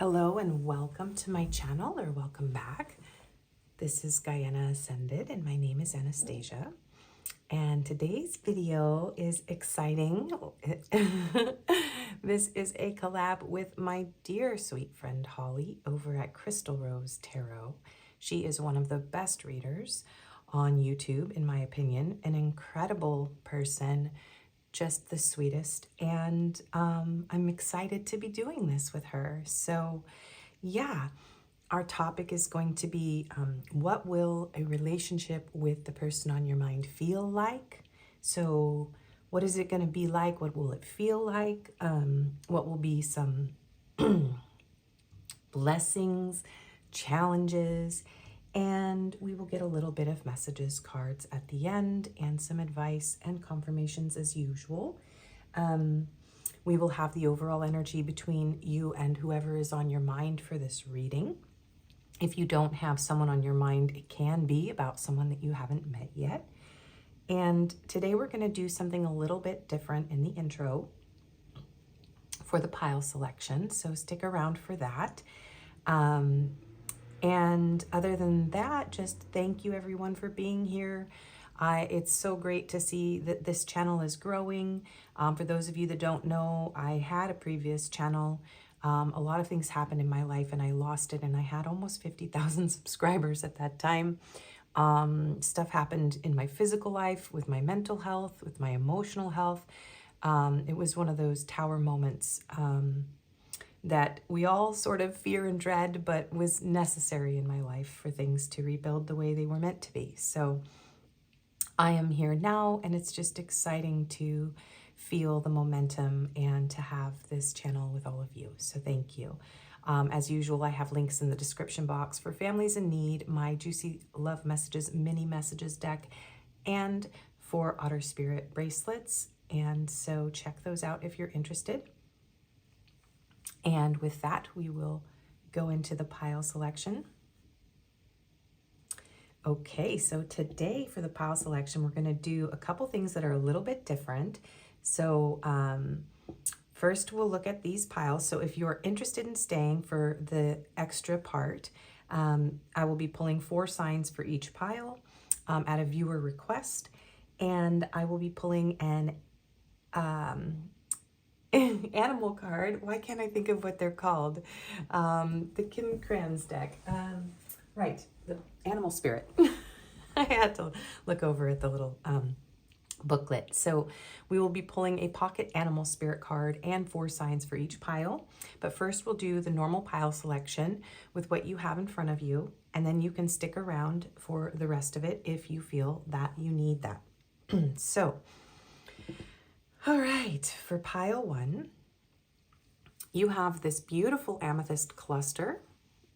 Hello and welcome to my channel, or welcome back. This is Gaiana.ascended and my name is Anastasia. And today's video is exciting. This is a collab with my dear sweet friend Holly over at Crystal Rose Tarot. She is one of the best readers on YouTube, in my opinion, an incredible person, just the sweetest, and I'm excited to be doing this with her. So yeah, our topic is going to be what will a relationship with the person on your mind feel like? So what is it going to be like? What will it feel like? What will be some blessings, challenges, and we will get a little bit of messages, cards at the end, and some advice and confirmations as usual. We will have the overall energy between you and whoever is on your mind for this reading. If you don't have someone on your mind, it can be about someone that you haven't met yet. And today we're going to do something a little bit different in the intro for the pile selection, so stick around for that. And other than that, just thank you everyone for being here. It's so great to see that this channel is growing. For those of you that don't know, I had a previous channel. A lot of things happened in my life and I lost it, and I had almost 50,000 subscribers at that time. Stuff happened in my physical life, with my mental health, with my emotional health. It was one of those tower moments that we all sort of fear and dread, but was necessary in my life for things to rebuild the way they were meant to be. So I am here now, and it's just exciting to feel the momentum and to have this channel with all of you. So thank you. As usual, I have links in the description box for families in need, my Juicy Love Messages mini messages deck, and for Otter Spirit bracelets. And so check those out if you're interested. And with that, we will go into the pile selection. Okay, so today for the pile selection, we're going to do a couple things that are a little bit different. So first we'll look at these piles. So if you're interested in staying for the extra part, I will be pulling 4 signs for each pile at a viewer request. And I will be pulling an animal card. Why can't I think of what they're called? The Kim Kranz deck. Right, the animal spirit. I had to look over at the little booklet. So we will be pulling a pocket animal spirit card and 4 signs for each pile. But first we'll do the normal pile selection with what you have in front of you, and then you can stick around for the rest of it if you feel that you need that. So, all right, for pile 1, you have this beautiful amethyst cluster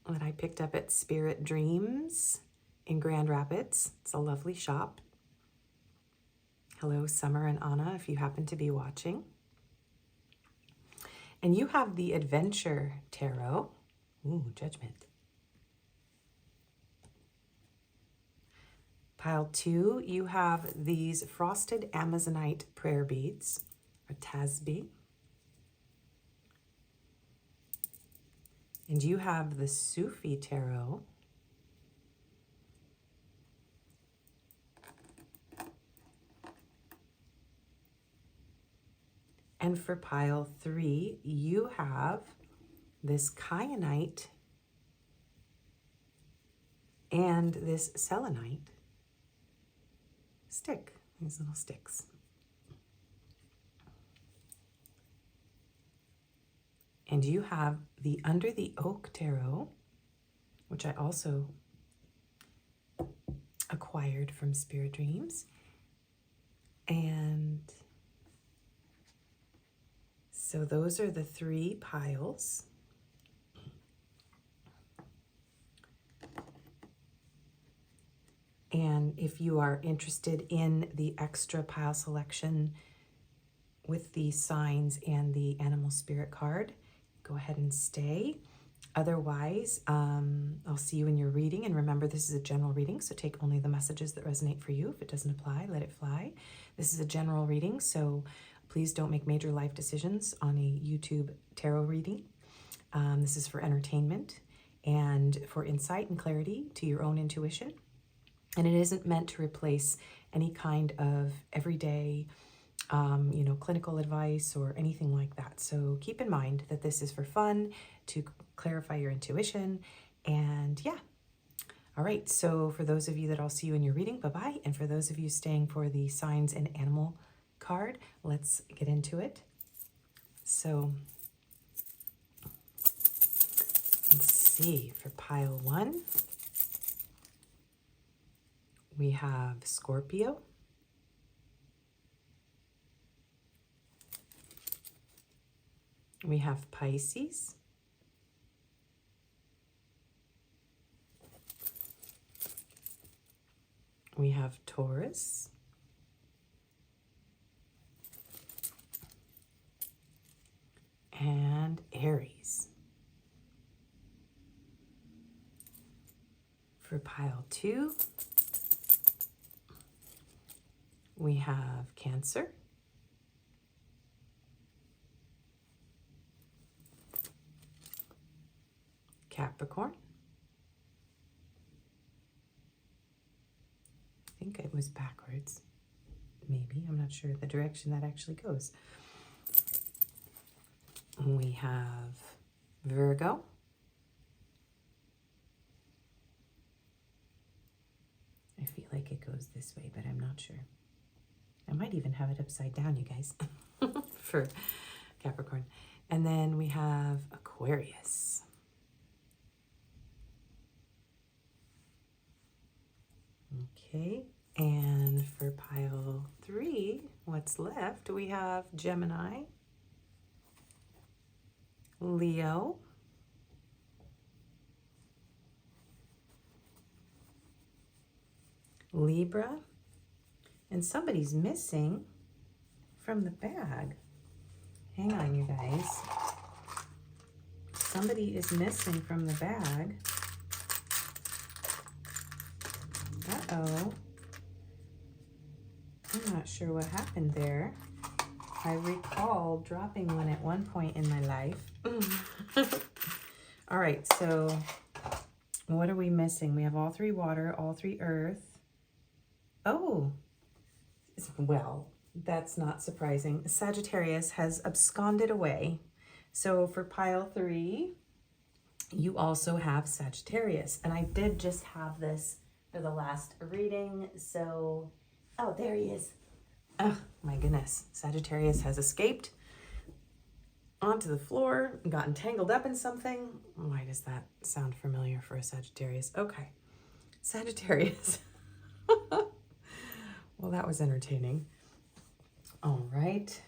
that I picked up at Spirit Dreams in Grand Rapids. It's a lovely shop. Hello, Summer and Anna, if you happen to be watching. And you have the Adventure Tarot. Ooh, Judgment. Pile 2, you have these Frosted Amazonite prayer beads, or Tasbih. And you have the Usui Tarot. And for pile 3, you have this kyanite and this selenite stick, these little sticks. And you have the Under the Oak Tarot, which I also acquired from Spirit Dreams. And so those are the 3 piles. And if you are interested in the extra pile selection with the signs and the animal spirit card, go ahead and stay. Otherwise, I'll see you in your reading. And remember, this is a general reading, so take only the messages that resonate for you. If it doesn't apply, let it fly. This is a general reading, so please don't make major life decisions on a YouTube tarot reading. This is for entertainment and for insight and clarity to your own intuition. And it isn't meant to replace any kind of everyday, clinical advice or anything like that. So keep in mind that this is for fun, to clarify your intuition. And yeah. All right. So for those of you that I'll see you in your reading, bye-bye. And for those of you staying for the signs and animal card, let's get into it. So let's see, for pile 1, we have Scorpio. We have Pisces. We have Taurus. And Aries. For pile 2, we have Cancer. Capricorn. I think it was backwards. Maybe. I'm not sure the direction that actually goes. We have Virgo. I feel like it goes this way, but I'm not sure. I might even have it upside down, you guys, for Capricorn. And then we have Aquarius. Okay, and for pile 3, what's left? We have Gemini, Leo, Libra, and somebody's missing from the bag. Hang on, you guys. Somebody is missing from the bag. Uh-oh. I'm not sure what happened there. I recall dropping one at one point in my life. All right, so what are we missing? We have all 3 water, all 3 earth. Oh, well, that's not surprising. Sagittarius has absconded away. So for pile 3, you also have Sagittarius. And I did just have this for the last reading. So, oh, there he is. Oh, my goodness. Sagittarius has escaped onto the floor and gotten tangled up in something. Why does that sound familiar for a Sagittarius? Okay. Sagittarius. Well, that was entertaining. All right.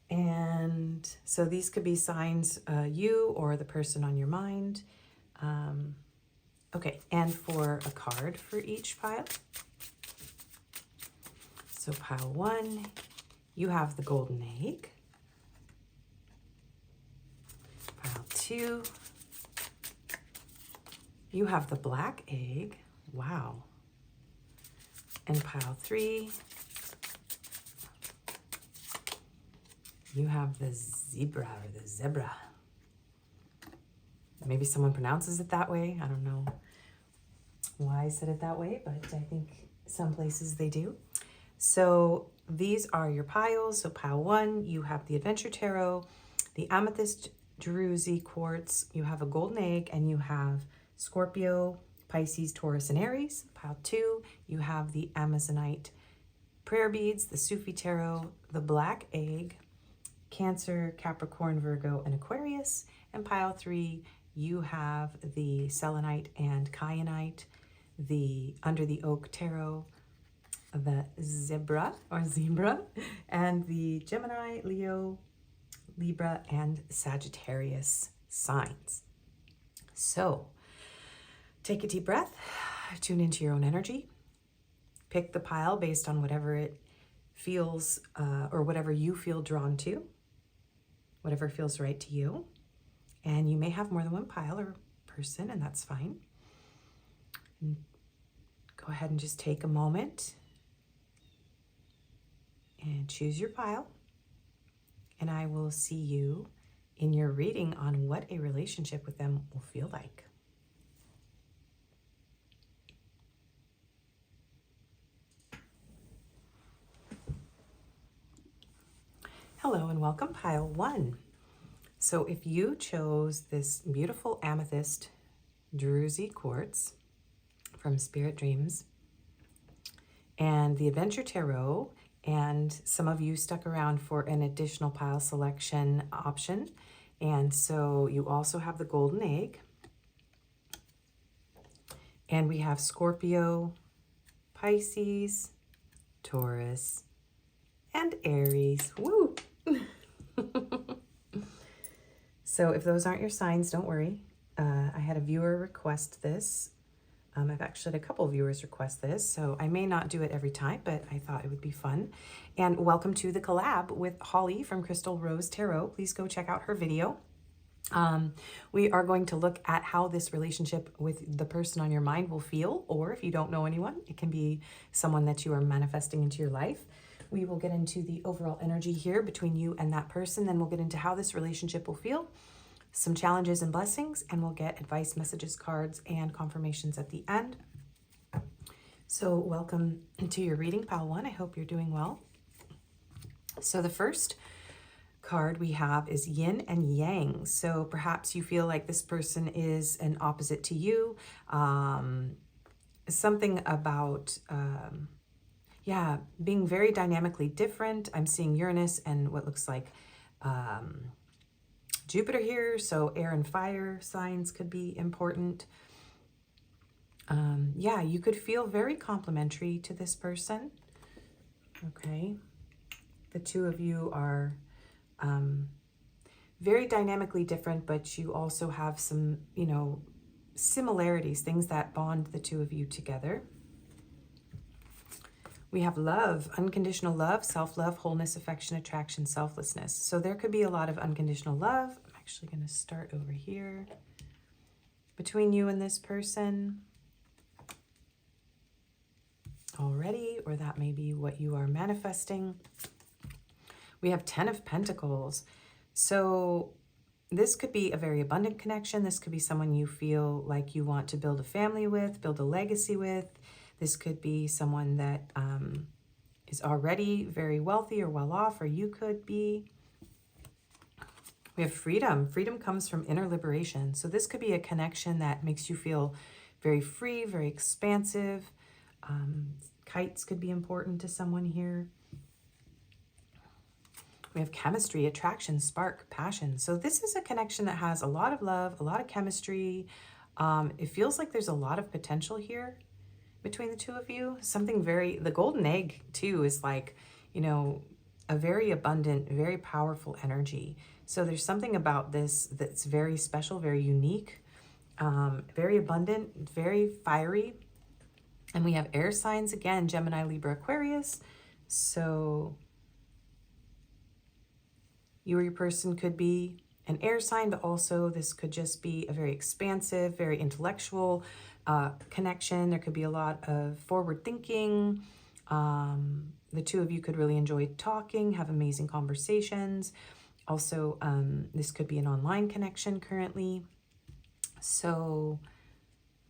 And so these could be signs, you or the person on your mind. Okay, and for a card for each pile. So pile 1, you have the golden egg. Pile 2, you have the black egg. Wow. And pile 3, you have the zebra or the zebra. Maybe someone pronounces it that way. I don't know why I said it that way, but I think some places they do. So these are your piles. So pile 1, you have the Adventure Tarot, the Amethyst Druzy Quartz, you have a golden egg, and you have Scorpio, Pisces, Taurus, and Aries. Pile 2, you have the Amazonite prayer beads, the Sufi Tarot, the black egg, Cancer, Capricorn, Virgo, and Aquarius. And pile 3, you have the selenite and kyanite, the Under the Oak Tarot, the zebra, and the Gemini, Leo, Libra, and Sagittarius signs. So take a deep breath, tune into your own energy, pick the pile based on whatever it feels or whatever you feel drawn to, whatever feels right to you. And you may have more than one pile or person, and that's fine. And go ahead and just take a moment and choose your pile. And I will see you in your reading on what a relationship with them will feel like. Hello and welcome, pile 1. So if you chose this beautiful amethyst druzy quartz from Spirit Dreams and the Adventure Tarot, and some of you stuck around for an additional pile selection option, and so you also have the golden egg, and we have Scorpio, Pisces, Taurus, and Aries. Woo! So if those aren't your signs, don't worry. I had a viewer request this. I've actually had a couple viewers request this, so I may not do it every time, but I thought it would be fun. And welcome to the collab with Holly from Crystal Rose Tarot. Please go check out her video. We are going to look at how this relationship with the person on your mind will feel, or if you don't know anyone, it can be someone that you are manifesting into your life. We will get into the overall energy here between you and that person, then we'll get into how this relationship will feel, some challenges and blessings, and we'll get advice, messages, cards, and confirmations at the end. So welcome to your reading, pile 1. I hope you're doing well. So the first card we have is yin and yang. So perhaps you feel like this person is an opposite to you. Something about being very dynamically different. I'm seeing Uranus and what looks like Jupiter here, so air and fire signs could be important. You could feel very complimentary to this person. Okay. The two of you are very dynamically different, but you also have some, similarities, things that bond the two of you together. We have love, unconditional love, self-love, wholeness, affection, attraction, selflessness. So there could be a lot of unconditional love. I'm actually going to start over here between you and this person already, or that may be what you are manifesting. We have 10 of Pentacles. So this could be a very abundant connection. This could be someone you feel like you want to build a family with, build a legacy with. This could be someone that is already very wealthy or well off, or you could be. We have freedom. Freedom comes from inner liberation. So this could be a connection that makes you feel very free, very expansive. Kites could be important to someone here. We have chemistry, attraction, spark, passion. So this is a connection that has a lot of love, a lot of chemistry. It feels like there's a lot of potential here between the two of you. The golden egg too is like, a very abundant, very powerful energy. So there's something about this that's very special, very unique, very abundant, very fiery. And we have air signs again, Gemini, Libra, Aquarius. So you or your person could be an air sign, but also this could just be a very expansive, very intellectual connection. There could be a lot of forward thinking. The two of you could really enjoy talking, have amazing conversations. Also, this could be an online connection currently. So,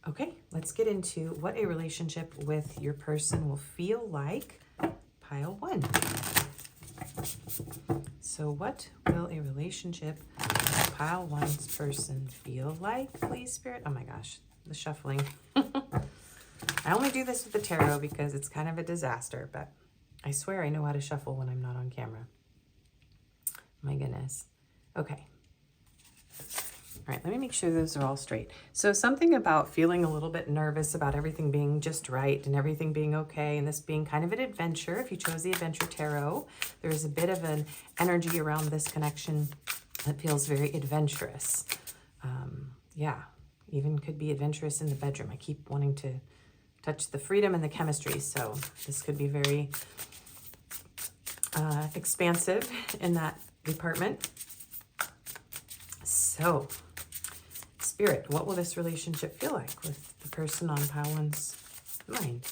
okay, let's get into what a relationship with your person will feel like. Pile 1. So what will a relationship with pile 1's person feel like, please, Spirit? Oh my gosh, the shuffling. I only do this with the tarot because it's kind of a disaster, but I swear I know how to shuffle when I'm not on camera. My goodness. Okay. All right, let me make sure those are all straight. So something about feeling a little bit nervous about everything being just right and everything being okay, and this being kind of an adventure. If you chose the Adventure Tarot, there's a bit of an energy around this connection that feels very adventurous. Even could be adventurous in the bedroom. I keep wanting to touch the freedom and the chemistry, so this could be very expansive in that department. So, Spirit, what will this relationship feel like with the person on pile 1's mind?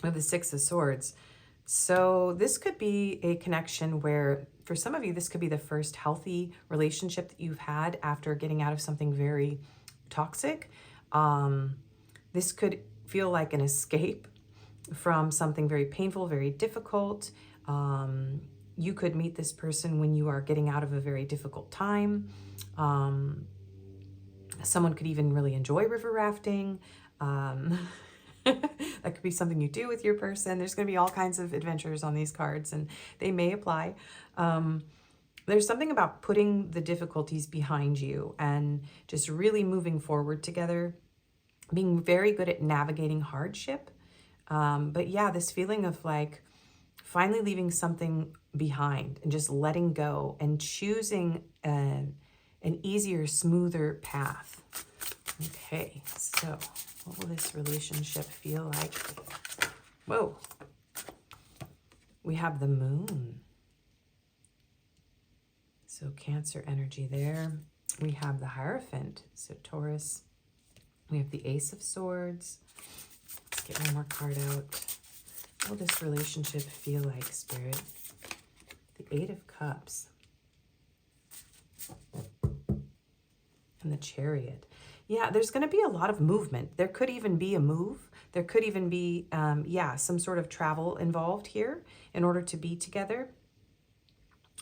We have the 6 of Swords. So this could be a connection where For some of you, this could be the first healthy relationship that you've had after getting out of something very toxic. This could feel like an escape from something very painful, very difficult. You could meet this person when you are getting out of a very difficult time. Someone could even really enjoy river rafting. That could be something you do with your person. There's going to be all kinds of adventures on these cards, and they may apply. There's something about putting the difficulties behind you and just really moving forward together, being very good at navigating hardship. But yeah, this feeling of like finally leaving something behind and just letting go and choosing an easier, smoother path. Okay, so what will this relationship feel like? Whoa. We have the moon. So Cancer energy there. We have the Hierophant, so Taurus. We have the Ace of Swords. Let's get one more card out. What will this relationship feel like, Spirit? The Eight of Cups. And the Chariot. Yeah, there's going to be a lot of movement. There could even be a move. There could even be, some sort of travel involved here in order to be together.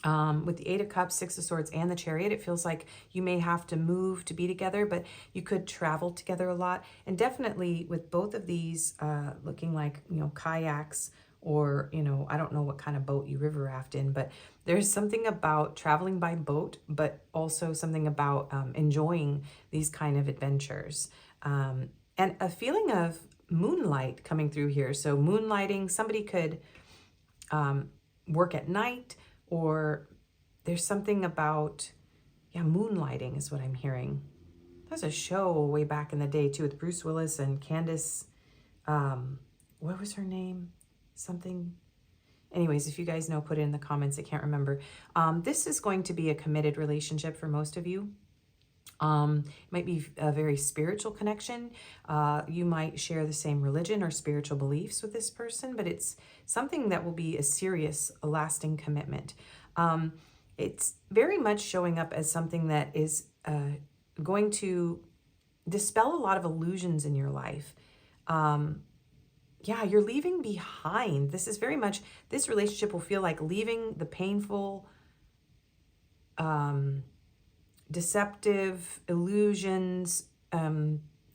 With the Eight of Cups, Six of Swords, and the Chariot, it feels like you may have to move to be together, but you could travel together a lot. And definitely with both of these looking like, kayaks or, I don't know what kind of boat you river raft in, but there's something about traveling by boat, but also something about enjoying these kind of adventures. And a feeling of moonlight coming through here. So moonlighting, somebody could work at night, or there's something about, moonlighting is what I'm hearing. There's a show way back in the day too with Bruce Willis and Candace, what was her name? Something. Anyways, if you guys know, put it in the comments. I can't remember. This is going to be a committed relationship for most of you. It might be a very spiritual connection. You might share the same religion or spiritual beliefs with this person, but it's something that will be a serious, a lasting commitment. It's very much showing up as something that is going to dispel a lot of illusions in your life. You're leaving behind. This is very much, this relationship will feel like leaving the painful, deceptive illusions,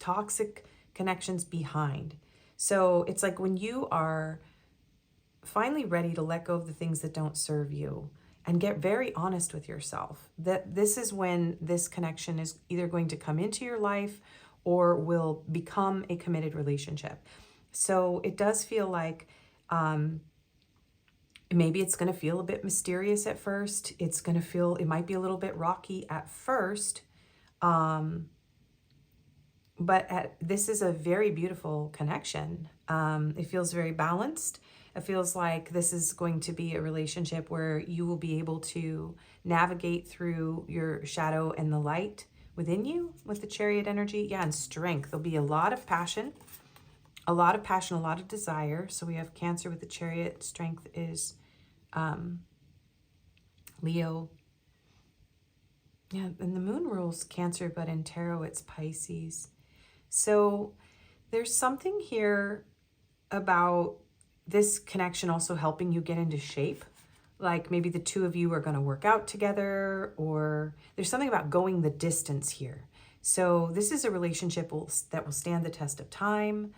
toxic connections behind. So it's like when you are finally ready to let go of the things that don't serve you and get very honest with yourself, that this is when this connection is either going to come into your life or will become a committed relationship. So it does feel like maybe it's going to feel a bit mysterious at first. It might be a little bit rocky at first. But this is a very beautiful connection. It feels very balanced. It feels like this is going to be a relationship where you will be able to navigate through your shadow and the light within you with the Chariot energy. Yeah, and strength. There'll be a lot of passion. A lot of desire. So we have Cancer with the Chariot. Strength is Leo. Yeah, and the moon rules Cancer, but in tarot it's Pisces. So there's something here about this connection also helping you get into shape. Like maybe the two of you are going to work out together, or there's something about going the distance here. So this is a relationship that will stand the test of time.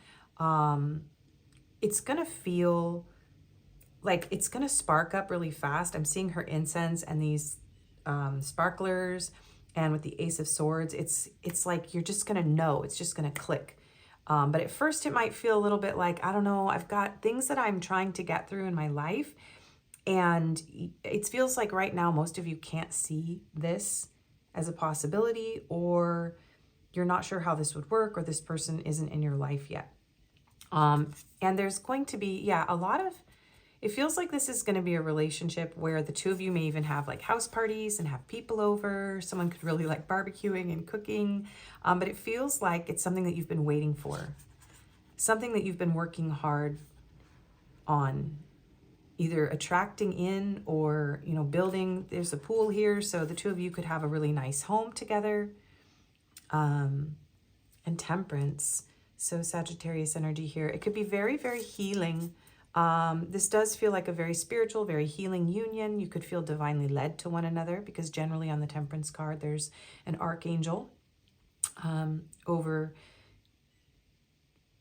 It's going to feel like it's going to spark up really fast. I'm seeing her incense and these sparklers, and with the Ace of Swords, it's like you're just going to know. It's just going to click. But at first it might feel a little bit like, I don't know, I've got things that I'm trying to get through in my life. And it feels like right now most of you can't see this as a possibility, or you're not sure how this would work, or this person isn't in your life yet. And there's going to be, it feels like this is going to be a relationship where the two of you may even have like house parties and have people over. Someone could really like barbecuing and cooking. But it feels like it's something that you've been waiting for. Something that you've been working hard on. either attracting in or, building. There's a pool here, so the two of you could have a really nice home together. And Temperance, so Sagittarius energy here. It could be very, very healing. This does feel like a very spiritual, very healing union. You could feel divinely led to one another, because generally on the Temperance card, there's an archangel over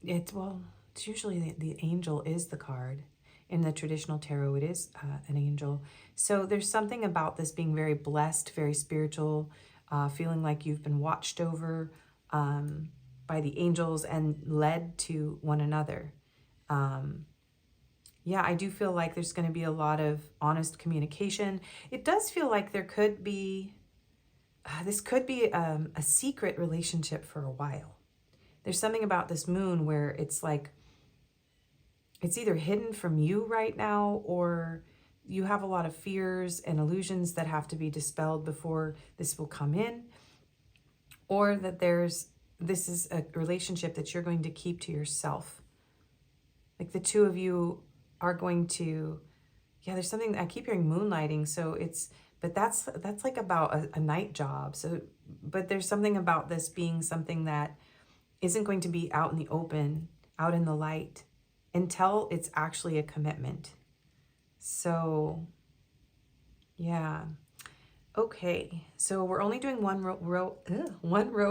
it. Well, it's usually the angel is the card. In the traditional tarot, it is an angel. So there's something about this being very blessed, very spiritual, feeling like you've been watched over by the angels and led to one another. Yeah, I do feel like there's going to be a lot of honest communication. It does feel like there could be, this could be a secret relationship for a while. There's something about this moon where it's like, it's either hidden from you right now, or you have a lot of fears and illusions that have to be dispelled before this will come in, or that this is a relationship that you're going to keep to yourself. Like the two of you are going to, yeah, there's something, I keep hearing moonlighting. So but that's like about a night job. So, but there's something about this being something that isn't going to be out in the open, out in the light, until it's actually a commitment. So, yeah. Okay, so we're only doing one row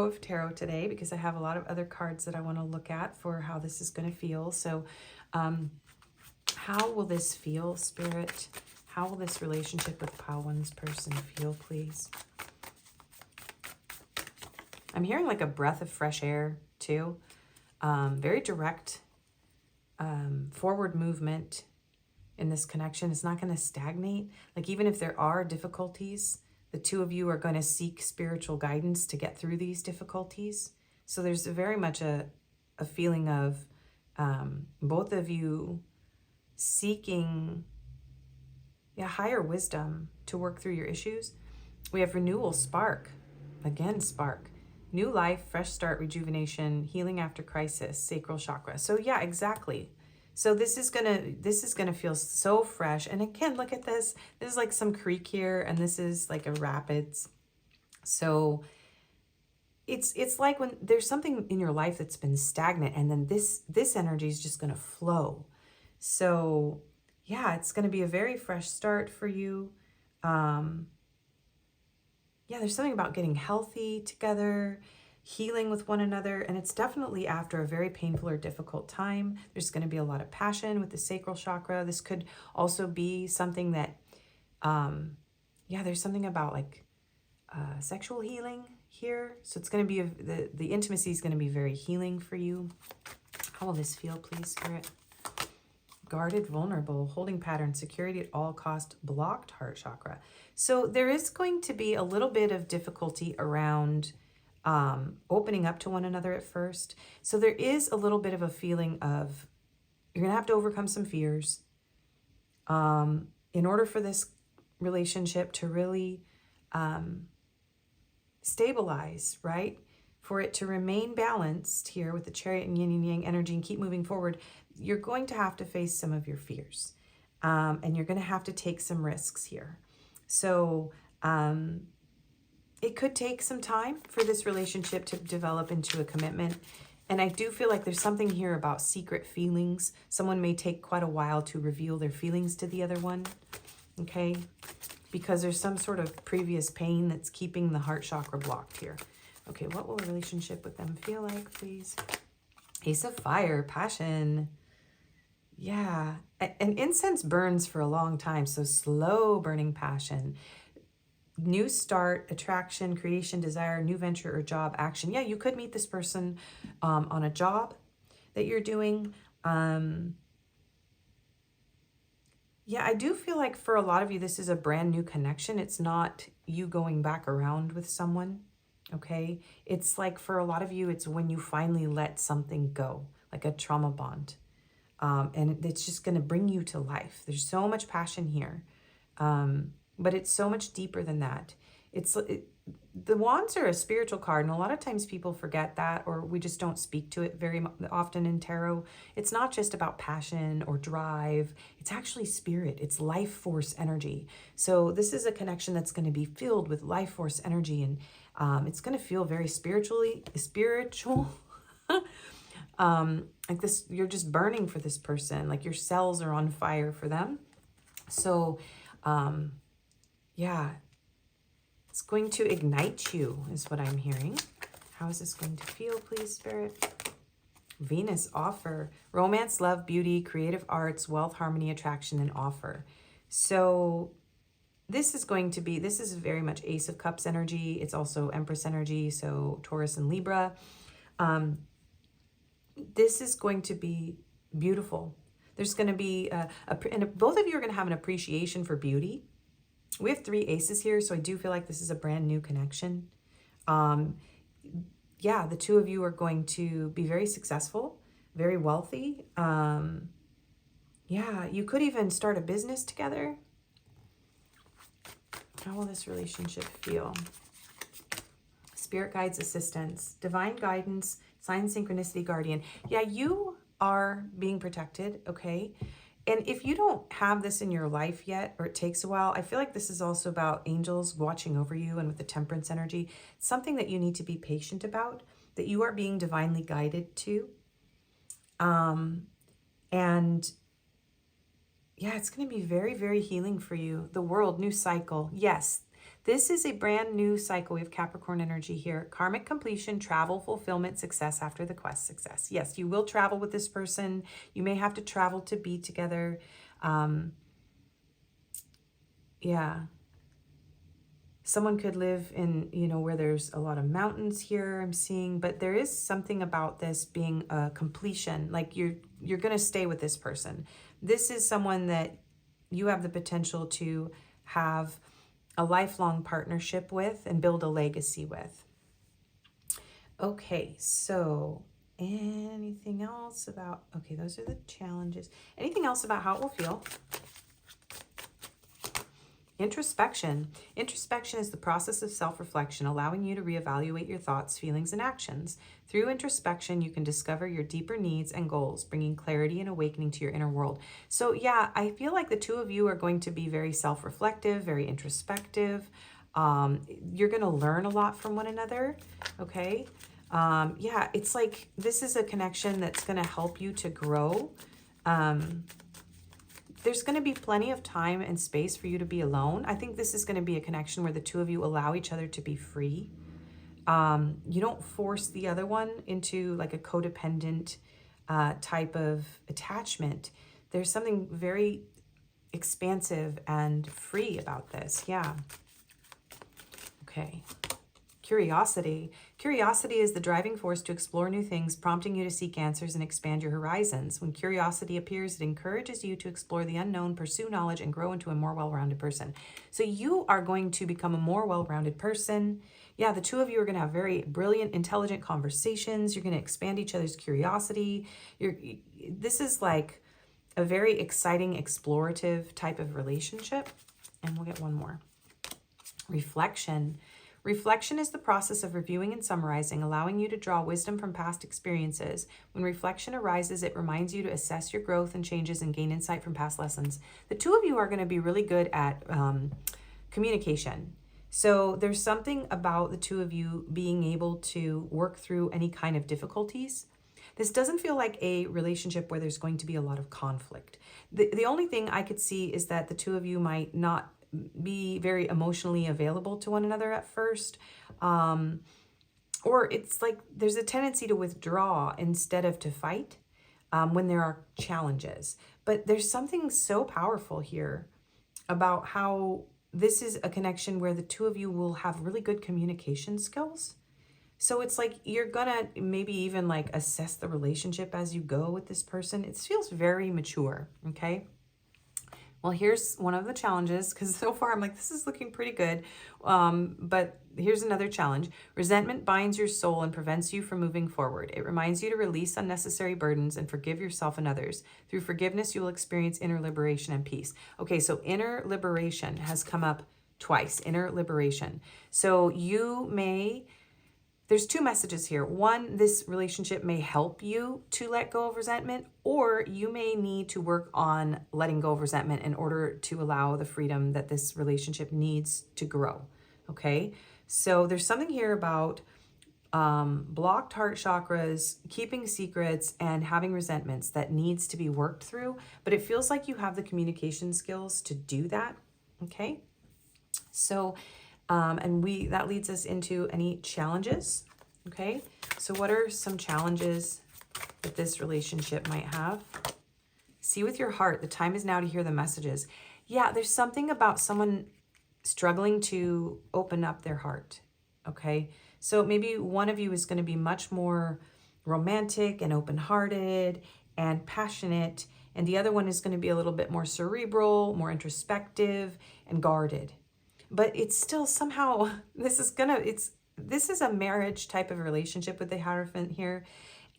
of tarot today, because I have a lot of other cards that I want to look at for how this is going to feel. So, how will this feel, Spirit? How will this relationship with Pile One's person feel, please? I'm hearing like a breath of fresh air, too. Very direct, forward movement in this connection. It's not going to stagnate. Like, even if there are difficulties, the two of you are going to seek spiritual guidance to get through these difficulties. So there's very much a feeling of both of you seeking higher wisdom to work through your issues. We have renewal, spark. Again, spark. New life, fresh start, rejuvenation, healing after crisis, sacral chakra. So yeah, exactly. So this is gonna feel so fresh. And again, look at this. This is like some creek here, and this is like a rapids. So it's like when there's something in your life that's been stagnant, and then this energy is just gonna flow. So yeah, it's gonna be a very fresh start for you. Yeah, there's something about getting healthy together, healing with one another, and it's definitely after a very painful or difficult time. There's going to be a lot of passion with the sacral chakra. This could also be something that, there's something about like sexual healing here. So it's going to be, the intimacy is going to be very healing for you. How will this feel, please, Spirit? Guarded, vulnerable, holding pattern, security at all cost, blocked heart chakra. So there is going to be a little bit of difficulty around opening up to one another at first. So there is a little bit of a feeling of, you're going to have to overcome some fears in order for this relationship to really stabilize, right? For it to remain balanced here with the Chariot and Yin and Yang energy and keep moving forward, you're going to have to face some of your fears. And you're going to have to take some risks here. So it could take some time for this relationship to develop into a commitment. And I do feel like there's something here about secret feelings. Someone may take quite a while to reveal their feelings to the other one, okay? Because there's some sort of previous pain that's keeping the heart chakra blocked here. Okay, what will a relationship with them feel like, please? Ace of Fire, passion. Yeah, and incense burns for a long time, so slow burning passion. New start, attraction, creation, desire, new venture or job, action. Yeah, you could meet this person on a job that you're doing. Yeah, I do feel like for a lot of you, this is a brand new connection. It's not you going back around with someone, okay? It's like for a lot of you, it's when you finally let something go, like a trauma bond. And it's just going to bring you to life. There's so much passion here. But it's so much deeper than that. the wands are a spiritual card, and a lot of times people forget that, or we just don't speak to it very often in tarot. It's not just about passion or drive. It's actually spirit. It's life force energy. So this is a connection that's going to be filled with life force energy, and it's going to feel very spiritual. Like this, you're just burning for this person. Like your cells are on fire for them. So, yeah. It's going to ignite you, is what I'm hearing. How is this going to feel, please, Spirit? Venus, offer. Romance, love, beauty, creative arts, wealth, harmony, attraction, and offer. So this is going to be, this is very much Ace of Cups energy. It's also Empress energy, so Taurus and Libra. This is going to be beautiful. There's going to be, and both of you are going to have an appreciation for beauty. We have 3 aces here, so I do feel like this is a brand new connection. Yeah, the 2 of you are going to be very successful, very wealthy. Yeah, you could even start a business together. How will this relationship feel? Spirit guides, assistance, divine guidance, sign, synchronicity, guardian. Yeah, you are being protected, okay? And if you don't have this in your life yet, or it takes a while, I feel like this is also about angels watching over you, and with the temperance energy, it's something that you need to be patient about, that you are being divinely guided to. And yeah, it's going to be very, very healing for you. The world, new cycle. Yes, this is a brand new cycle. We have Capricorn energy here. Karmic completion, travel, fulfillment, success after the quest, success. Yes, you will travel with this person. You may have to travel to be together. Yeah. Someone could live in, you know, where there's a lot of mountains here, I'm seeing, but there is something about this being a completion. Like you're going to stay with this person. This is someone that you have the potential to have a lifelong partnership with and build a legacy with. Okay, so anything else about, okay, those are the challenges. Anything else about how it will feel? Introspection. Introspection is the process of self-reflection, allowing you to reevaluate your thoughts, feelings, and actions. Through introspection, you can discover your deeper needs and goals, bringing clarity and awakening to your inner world. So yeah, I feel like the 2 of you are going to be very self-reflective, very introspective. You're going to learn a lot from one another, okay? Yeah, it's like this is a connection that's going to help you to grow. There's going to be plenty of time and space for you to be alone. I think this is going to be a connection where the 2 of you allow each other to be free. You don't force the other one into like a codependent type of attachment. There's something very expansive and free about this. Yeah. Okay. Curiosity. Curiosity is the driving force to explore new things, prompting you to seek answers and expand your horizons. When curiosity appears, it encourages you to explore the unknown, pursue knowledge, and grow into a more well-rounded person. So you are going to become a more well-rounded person. Yeah, the 2 of you are going to have very brilliant, intelligent conversations. You're going to expand each other's curiosity. This is like a very exciting, explorative type of relationship. And we'll get one more. Reflection. Reflection is the process of reviewing and summarizing, allowing you to draw wisdom from past experiences. When reflection arises, it reminds you to assess your growth and changes and gain insight from past lessons. The 2 of you are going to be really good at communication. So there's something about the 2 of you being able to work through any kind of difficulties. This doesn't feel like a relationship where there's going to be a lot of conflict. The only thing I could see is that the 2 of you might not be very emotionally available to one another at first. Or it's like there's a tendency to withdraw instead of to fight when there are challenges. But there's something so powerful here about how this is a connection where the 2 of you will have really good communication skills. So it's like you're gonna maybe even like assess the relationship as you go with this person. It feels very mature, okay? Well, here's one of the challenges, because so far I'm like, this is looking pretty good. But here's another challenge. Resentment binds your soul and prevents you from moving forward. It reminds you to release unnecessary burdens and forgive yourself and others. Through forgiveness, you will experience inner liberation and peace. Okay, so inner liberation has come up twice, inner liberation. So there's two messages here. One, this relationship may help you to let go of resentment, or you may need to work on letting go of resentment in order to allow the freedom that this relationship needs to grow. Okay. So there's something here about blocked heart chakras, keeping secrets, and having resentments that needs to be worked through, but it feels like you have the communication skills to do that. Okay. So, that leads us into any challenges. Okay. So what are some challenges that this relationship might have? See with your heart, the time is now to hear the messages. Yeah, there's something about someone struggling to open up their heart. Okay. So maybe one of you is going to be much more romantic and open-hearted and passionate, and the other one is going to be a little bit more cerebral, more introspective and guarded. But it's still somehow, this is a marriage type of relationship with the Hierophant here.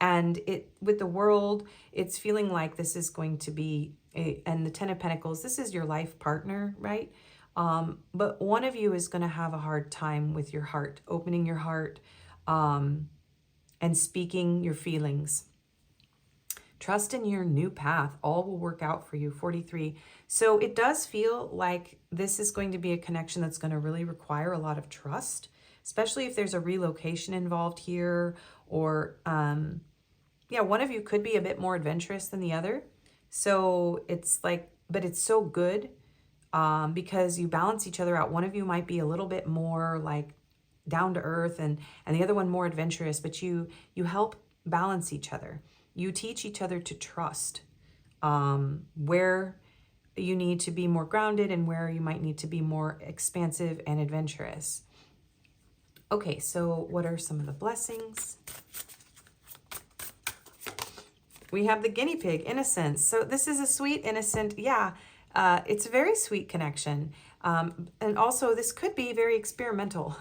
And with the World, it's feeling like this is going to be and the Ten of Pentacles, this is your life partner, right? But one of you is going to have a hard time with your heart, opening your heart, and speaking your feelings. Trust in your new path. All will work out for you. 43. So it does feel like this is going to be a connection that's going to really require a lot of trust, especially if there's a relocation involved here, or one of you could be a bit more adventurous than the other. So it's like, but it's so good because you balance each other out. One of you might be a little bit more like down to earth, and the other one more adventurous, but you help balance each other. You teach each other to trust where you need to be more grounded and where you might need to be more expansive and adventurous. Okay, so what are some of the blessings? We have the guinea pig, innocence. So this is a sweet, innocent, it's a very sweet connection. And also this could be very experimental.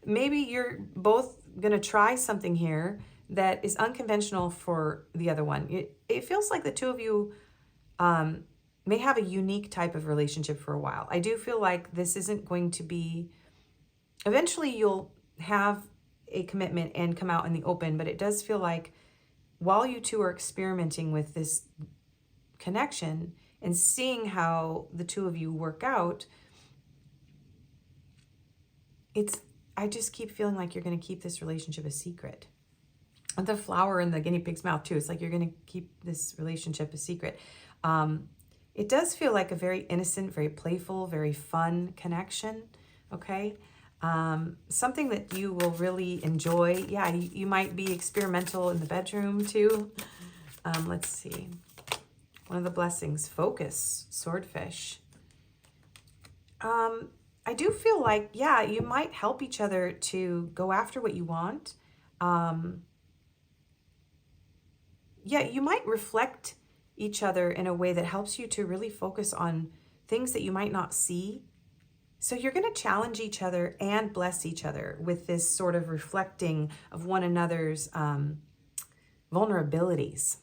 Maybe you're both going to try something here that is unconventional for the other one. It feels like the two of you may have a unique type of relationship for a while. I do feel like this isn't going to be, eventually you'll have a commitment and come out in the open, but it does feel like while you two are experimenting with this connection and seeing how the two of you work out, I just keep feeling like you're going to keep this relationship a secret. And the flower in the guinea pig's mouth too. It's like you're going to keep this relationship a secret. It does feel like a very innocent, very playful, very fun connection. Okay. Something that you will really enjoy. Yeah, you might be experimental in the bedroom too. Let's see. One of the blessings, focus, swordfish. I do feel like, you might help each other to go after what you want. You might reflect each other in a way that helps you to really focus on things that you might not see. So you're going to challenge each other and bless each other with this sort of reflecting of one another's vulnerabilities.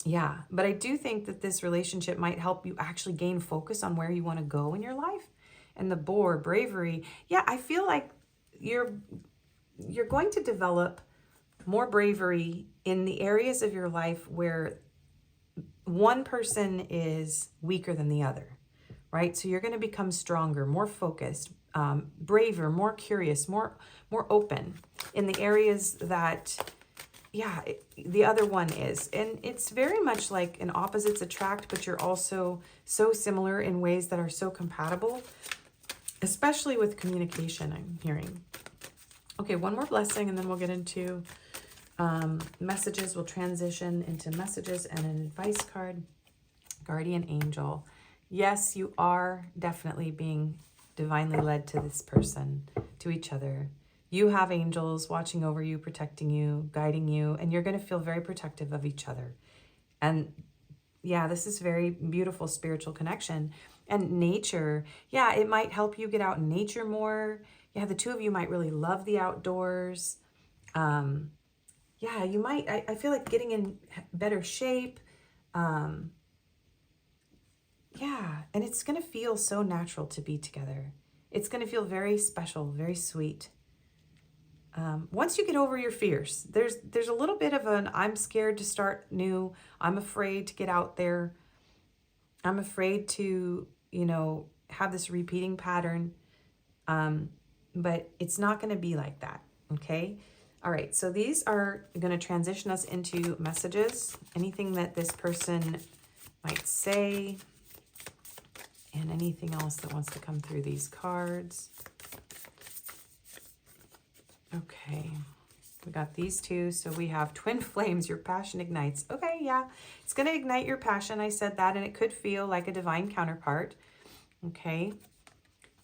Yeah, but I do think that this relationship might help you actually gain focus on where you want to go in your life. And the boar, bravery. Yeah, I feel like you're going to develop more bravery in the areas of your life where one person is weaker than the other, right? So you're going to become stronger, more focused, braver, more curious, more open in the areas that, the other one is. And it's very much like an opposites attract, but you're also so similar in ways that are so compatible, especially with communication, I'm hearing. Okay, one more blessing, and then we'll get into messages. We'll transition into messages and an advice card. Guardian angel. Yes, you are definitely being divinely led to this person, to each other. You have angels watching over you, protecting you, guiding you, and you're going to feel very protective of each other. And this is very beautiful spiritual connection. And nature, it might help you get out in nature more. The two of you might really love the outdoors. You might, I feel like getting in better shape. Yeah, and it's going to feel so natural to be together. It's going to feel very special, very sweet. Once you get over your fears, there's a little bit of an I'm scared to start new. I'm afraid to get out there. I'm afraid to, have this repeating pattern. But it's not going to be like that. Okay. All right. So these are going to transition us into messages, anything that this person might say, and anything else that wants to come through these cards. Okay. We got these two. So we have twin flames, your passion ignites. Okay, yeah. It's going to ignite your passion. I said that, and it could feel like a divine counterpart. Okay.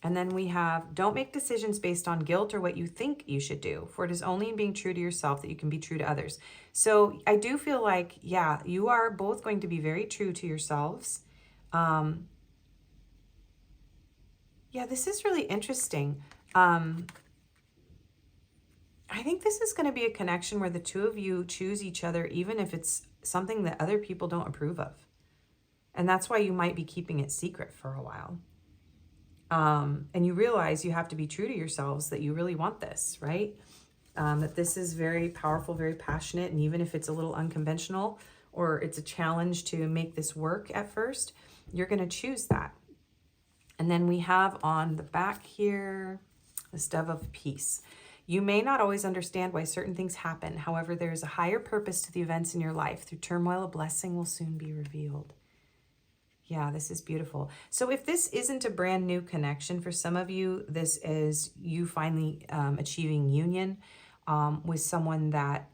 And then we have, don't make decisions based on guilt or what you think you should do, for it is only in being true to yourself that you can be true to others. So I do feel like, yeah, you are both going to be very true to yourselves. Yeah, this is really interesting. I think this is going to be a connection where the two of you choose each other, even if it's something that other people don't approve of. And that's why you might be keeping it secret for a while. And you realize you have to be true to yourselves, that you really want this, right? That this is very powerful, very passionate. And even if it's a little unconventional or it's a challenge to make this work at first, you're going to choose that. And then we have on the back here, the Dove of Peace. You may not always understand why certain things happen. However, there is a higher purpose to the events in your life. Through turmoil, a blessing will soon be revealed. Yeah, this is beautiful. So if this isn't a brand new connection for some of you, this is you finally achieving union with someone that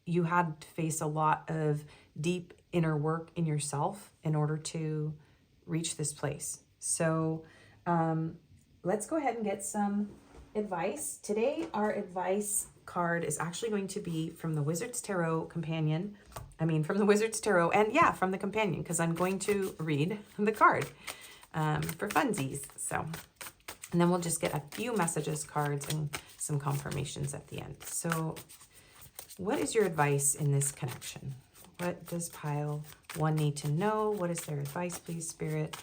you had to face a lot of deep inner work in yourself in order to reach this place. So let's go ahead and get some advice. Today, our advice card is actually going to be from the Wizard's Tarot Companion. From the Wizard's Tarot, and yeah, from the Companion, because I'm going to read the card for funsies. So, and then we'll just get a few messages cards and some confirmations at the end. So, what is your advice in this connection? What does pile 1 need to know? What is their advice, please, Spirit,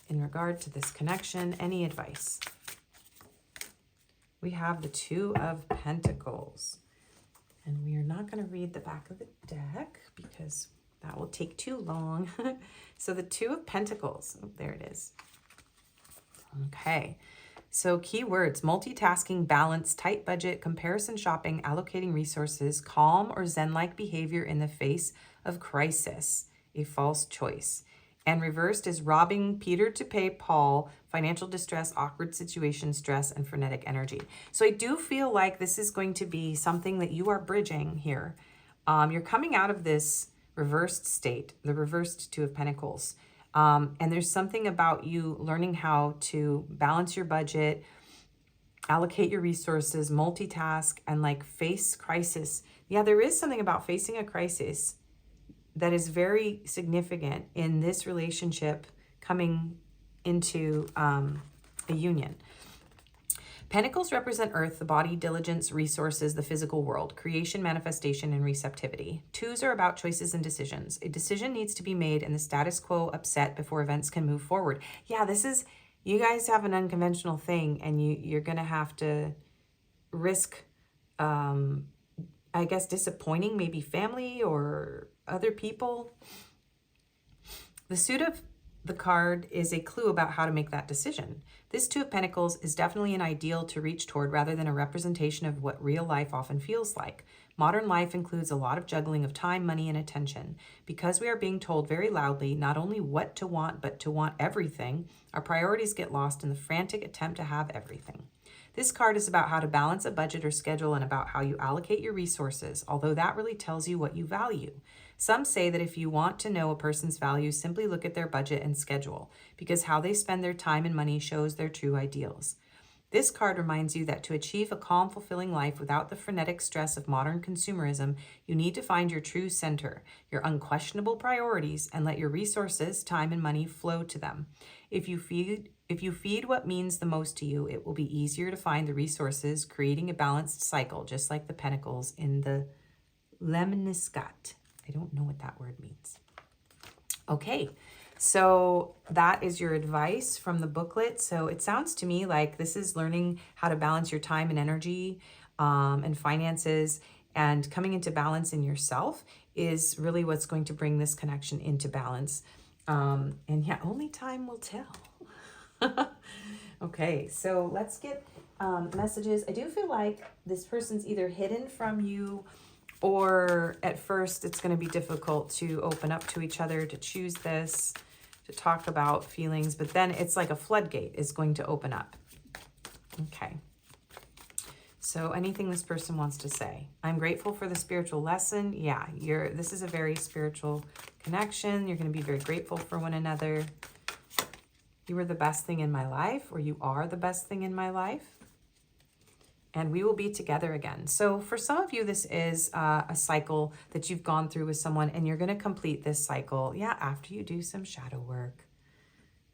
in regard to this connection? Any advice? We have the 2 of Pentacles. And we are not going to read the back of the deck because that will take too long. So the 2 of Pentacles, oh, there it is. Okay, so keywords: multitasking, balance, tight budget, comparison shopping, allocating resources, calm or zen-like behavior in the face of crisis, a false choice. And reversed is robbing Peter to pay Paul, financial distress, awkward situation, stress, and frenetic energy. So I do feel like this is going to be something that you are bridging here. You're coming out of this reversed state, the reversed 2 of Pentacles. And there's something about you learning how to balance your budget, allocate your resources, multitask, and like face crisis. Yeah, there is something about facing a crisis that is very significant in this relationship coming into a union. Pentacles represent earth, the body, diligence, resources, the physical world, creation, manifestation, and receptivity. 2s are about choices and decisions. A decision needs to be made and the status quo upset before events can move forward. Yeah, this is, you guys have an unconventional thing, and you're going to have to risk, I guess, disappointing maybe family or other people. The suit of the card is a clue about how to make that decision. This 2 of Pentacles is definitely an ideal to reach toward rather than a representation of what real life often feels like. Modern life includes a lot of juggling of time, money, and attention. Because we are being told very loudly not only what to want, but to want everything, our priorities get lost in the frantic attempt to have everything. This card is about how to balance a budget or schedule and about how you allocate your resources, although that really tells you what you value. Some say that if you want to know a person's values, simply look at their budget and schedule, because how they spend their time and money shows their true ideals. This card reminds you that to achieve a calm, fulfilling life without the frenetic stress of modern consumerism, you need to find your true center, your unquestionable priorities, and let your resources, time and money, flow to them. If you feed what means the most to you, it will be easier to find the resources, creating a balanced cycle, just like the Pentacles in the Lemniscat. I don't know what that word means. Okay, So that is your advice from the booklet. So it sounds to me like this is learning how to balance your time and energy and finances, and coming into balance in yourself is really what's going to bring this connection into balance. And yeah, only time will tell. Okay, so let's get messages. I do feel like this person's either hidden from you, or at first it's going to be difficult to open up to each other, to choose this, to talk about feelings, but then it's like a floodgate is going to open up. Okay. So anything this person wants to say. I'm grateful for the spiritual lesson. Yeah, this is a very spiritual connection. You're going to be very grateful for one another. You were the best thing in my life, or you are the best thing in my life. And we will be together again. So for some of you, this is a cycle that you've gone through with someone, and you're going to complete this cycle, yeah, after you do some shadow work.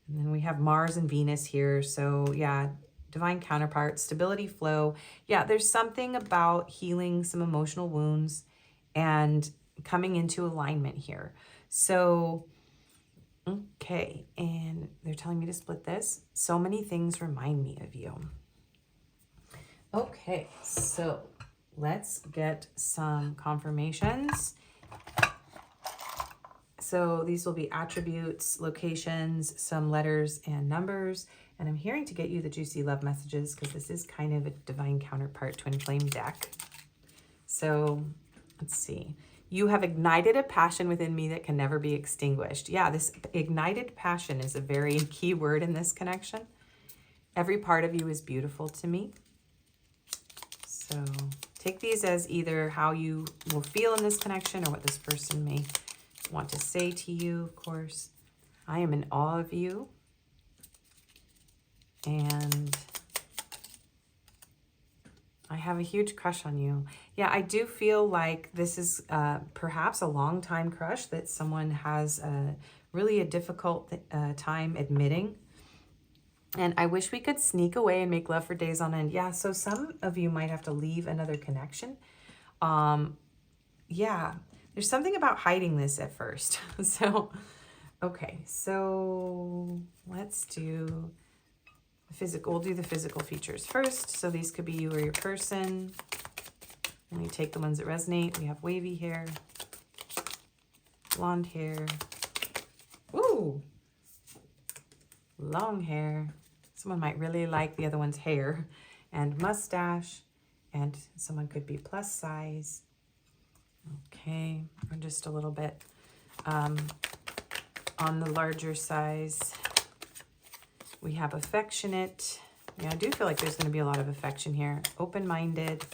And then we have Mars and Venus here. So yeah, divine counterpart, stability, flow. Yeah, there's something about healing some emotional wounds and coming into alignment here. So, okay, and they're telling me to split this. So many things remind me of you. Okay, so let's get some confirmations. So these will be attributes, locations, some letters and numbers. And I'm hearing to get you the juicy love messages, because this is kind of a divine counterpart twin flame deck. So let's see. You have ignited a passion within me that can never be extinguished. Yeah, this ignited passion is a very key word in this connection. Every part of you is beautiful to me. So take these as either how you will feel in this connection or what this person may want to say to you, of course. I am in awe of you. And I have a huge crush on you. Yeah, I do feel like this is perhaps a long time crush that someone has really a difficult time admitting. And I wish we could sneak away and make love for days on end. Yeah, so some of you might have to leave another connection. Yeah, there's something about hiding this at first. So, okay, so let's do the physical. We'll do the physical features first. So these could be you or your person. And we take the ones that resonate. We have wavy hair, blonde hair, ooh, long hair. Someone might really like the other one's hair, and mustache, and someone could be plus size. Okay, or just a little bit on the larger size. We have affectionate. Yeah, I do feel like there's going to be a lot of affection here. Open-minded,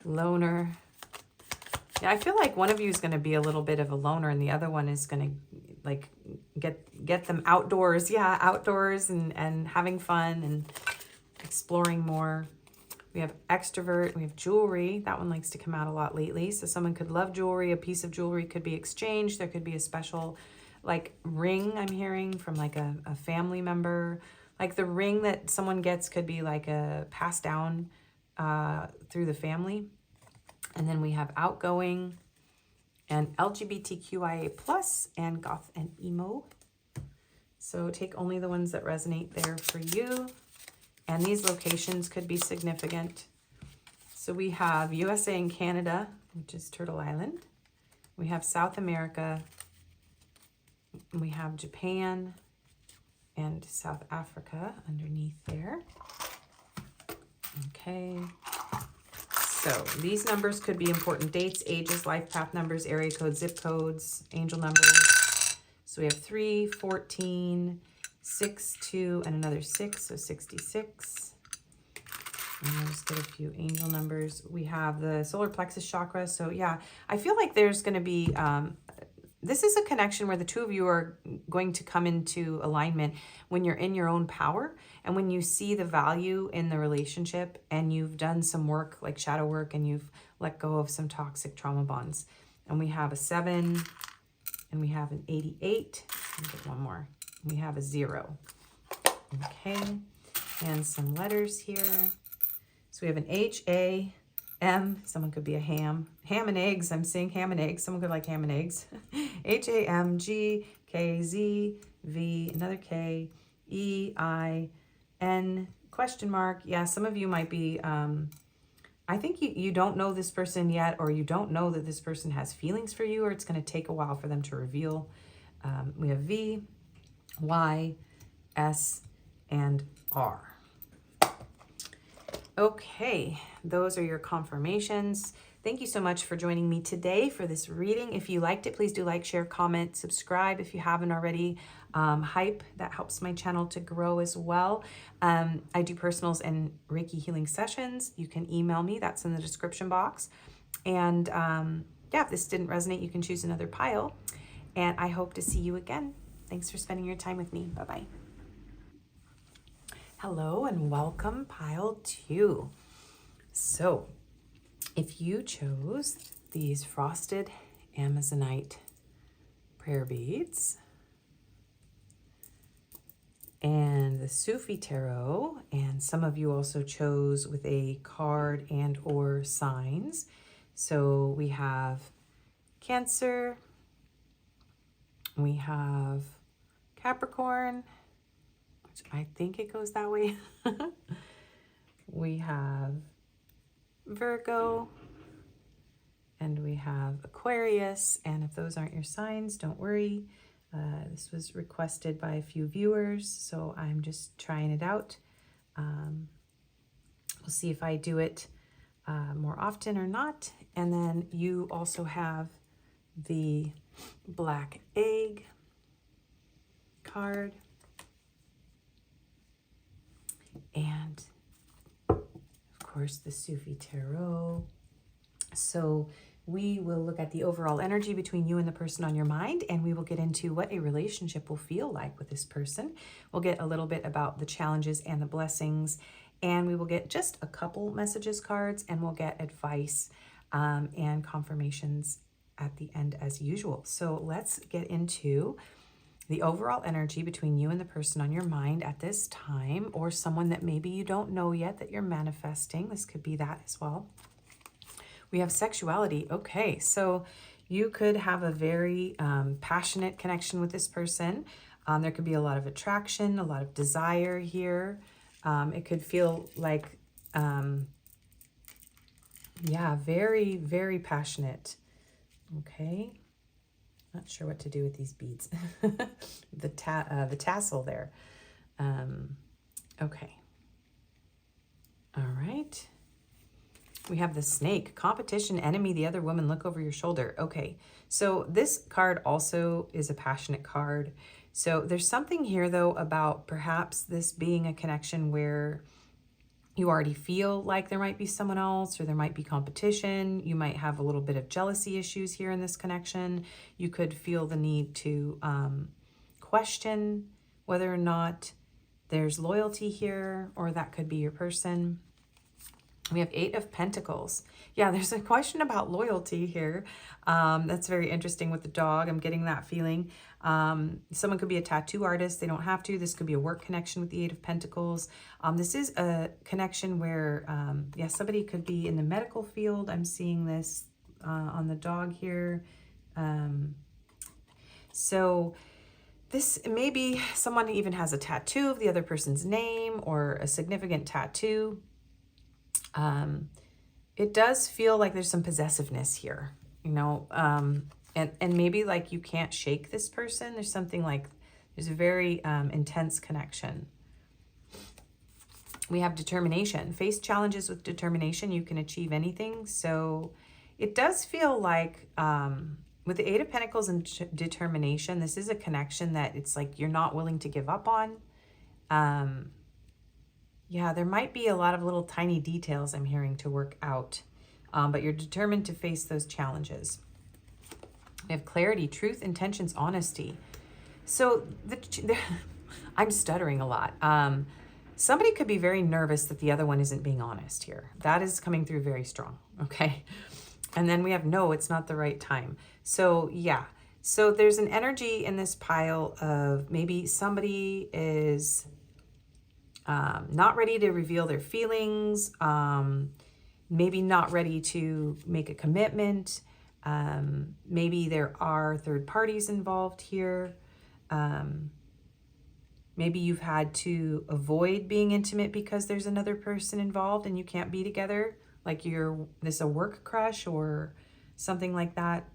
loner. Yeah, I feel like one of you is going to be a little bit of a loner, and the other one is going to like get them outdoors. Yeah, outdoors and having fun and exploring more. We have extrovert. We have jewelry. That one likes to come out a lot lately. So someone could love jewelry. A piece of jewelry could be exchanged. There could be a special like ring I'm hearing from like a family member. Like the ring that someone gets could be like a passed down through the family. And then we have outgoing and LGBTQIA+, and goth and emo. So take only the ones that resonate there for you. And these locations could be significant. So we have USA and Canada, which is Turtle Island. We have South America. We have Japan and South Africa underneath there. Okay. So these numbers could be important dates, ages, life path numbers, area codes, zip codes, angel numbers. So we have 3, 14, 6, 2, and another 6, so 66. And I'll just get a few angel numbers. We have the solar plexus chakra. So yeah, I feel like there's going to be, this is a connection where the two of you are going to come into alignment when you're in your own power and when you see the value in the relationship and you've done some work like shadow work and you've let go of some toxic trauma bonds. And we have a 7 and we have an 88. I'll get one more. We have a 0. Okay. And some letters here. So we have an H, A, M, someone could be a ham. Ham and eggs, I'm seeing ham and eggs. Someone could like ham and eggs. H-A-M-G, K-Z, V, another K, E-I-N, question mark. Yeah, some of you might be, I think you don't know this person yet, or you don't know that this person has feelings for you, or it's going to take a while for them to reveal. We have V, Y, S, and R. Okay, those are your confirmations. Thank you so much for joining me today for this reading. If you liked it, please do like, share, comment, subscribe if you haven't already. Hype, that helps my channel to grow as well. I do personals and Reiki healing sessions. You can email me, that's in the description box. And yeah, if this didn't resonate, you can choose another pile. And I hope to see you again. Thanks for spending your time with me. Bye-bye. Hello and welcome, pile 2. So, if you chose these frosted Amazonite prayer beads and the Usui tarot, and some of you also chose with a card and or signs. So we have Cancer, we have Capricorn, I think it goes that way. We have Virgo, and we have Aquarius. And if those aren't your signs, don't worry. This was requested by a few viewers, so I'm just trying it out. We'll see if I do it more often or not. And then you also have the Black Egg card. And of course the Usui tarot. So we will look at the overall energy between you and the person on your mind, and we will get into what a relationship will feel like with this person. We'll get a little bit about the challenges and the blessings, and we will get just a couple messages cards, and we'll get advice and confirmations at the end as usual. So let's get into the overall energy between you and the person on your mind at this time, or someone that maybe you don't know yet that you're manifesting. This could be that as well. We have sexuality. Okay, so you could have a very passionate connection with this person. There could be a lot of attraction, a lot of desire here. It could feel like, yeah, very, very passionate. Okay. Not sure what to do with these beads. the tassel there. Okay. All right. We have the snake. Competition, enemy, the other woman, look over your shoulder. Okay. So this card also is a passionate card. So there's something here, though, about perhaps this being a connection where you already feel like there might be someone else, or there might be competition. You might have a little bit of jealousy issues here in this connection. You could feel the need to question whether or not there's loyalty here, or that could be your person. We have 8 of Pentacles. Yeah, there's a question about loyalty here. That's very interesting with the dog. I'm getting that feeling. Someone could be a tattoo artist. They don't have to. This could be a work connection with the 8 of Pentacles. This is a connection where, yeah, somebody could be in the medical field. I'm seeing this on the dog here. So this, maybe someone even has a tattoo of the other person's name, or a significant tattoo. It does feel like there's some possessiveness here, you know, and maybe like you can't shake this person. There's something like, there's a very intense connection. We have determination. Face challenges with determination. You can achieve anything. So it does feel like with the 8 of Pentacles and determination, this is a connection that it's like you're not willing to give up on. Yeah, there might be a lot of little tiny details I'm hearing to work out, but you're determined to face those challenges. We have clarity, truth, intentions, honesty. So I'm stuttering a lot. Somebody could be very nervous that the other one isn't being honest here. That is coming through very strong, okay? And then we have no, it's not the right time. So yeah, so there's an energy in this pile of maybe somebody is not ready to reveal their feelings. maybe not ready to make a commitment. Maybe there are third parties involved here. Maybe you've had to avoid being intimate because there's another person involved and you can't be together. Like this is a work crush or something like that.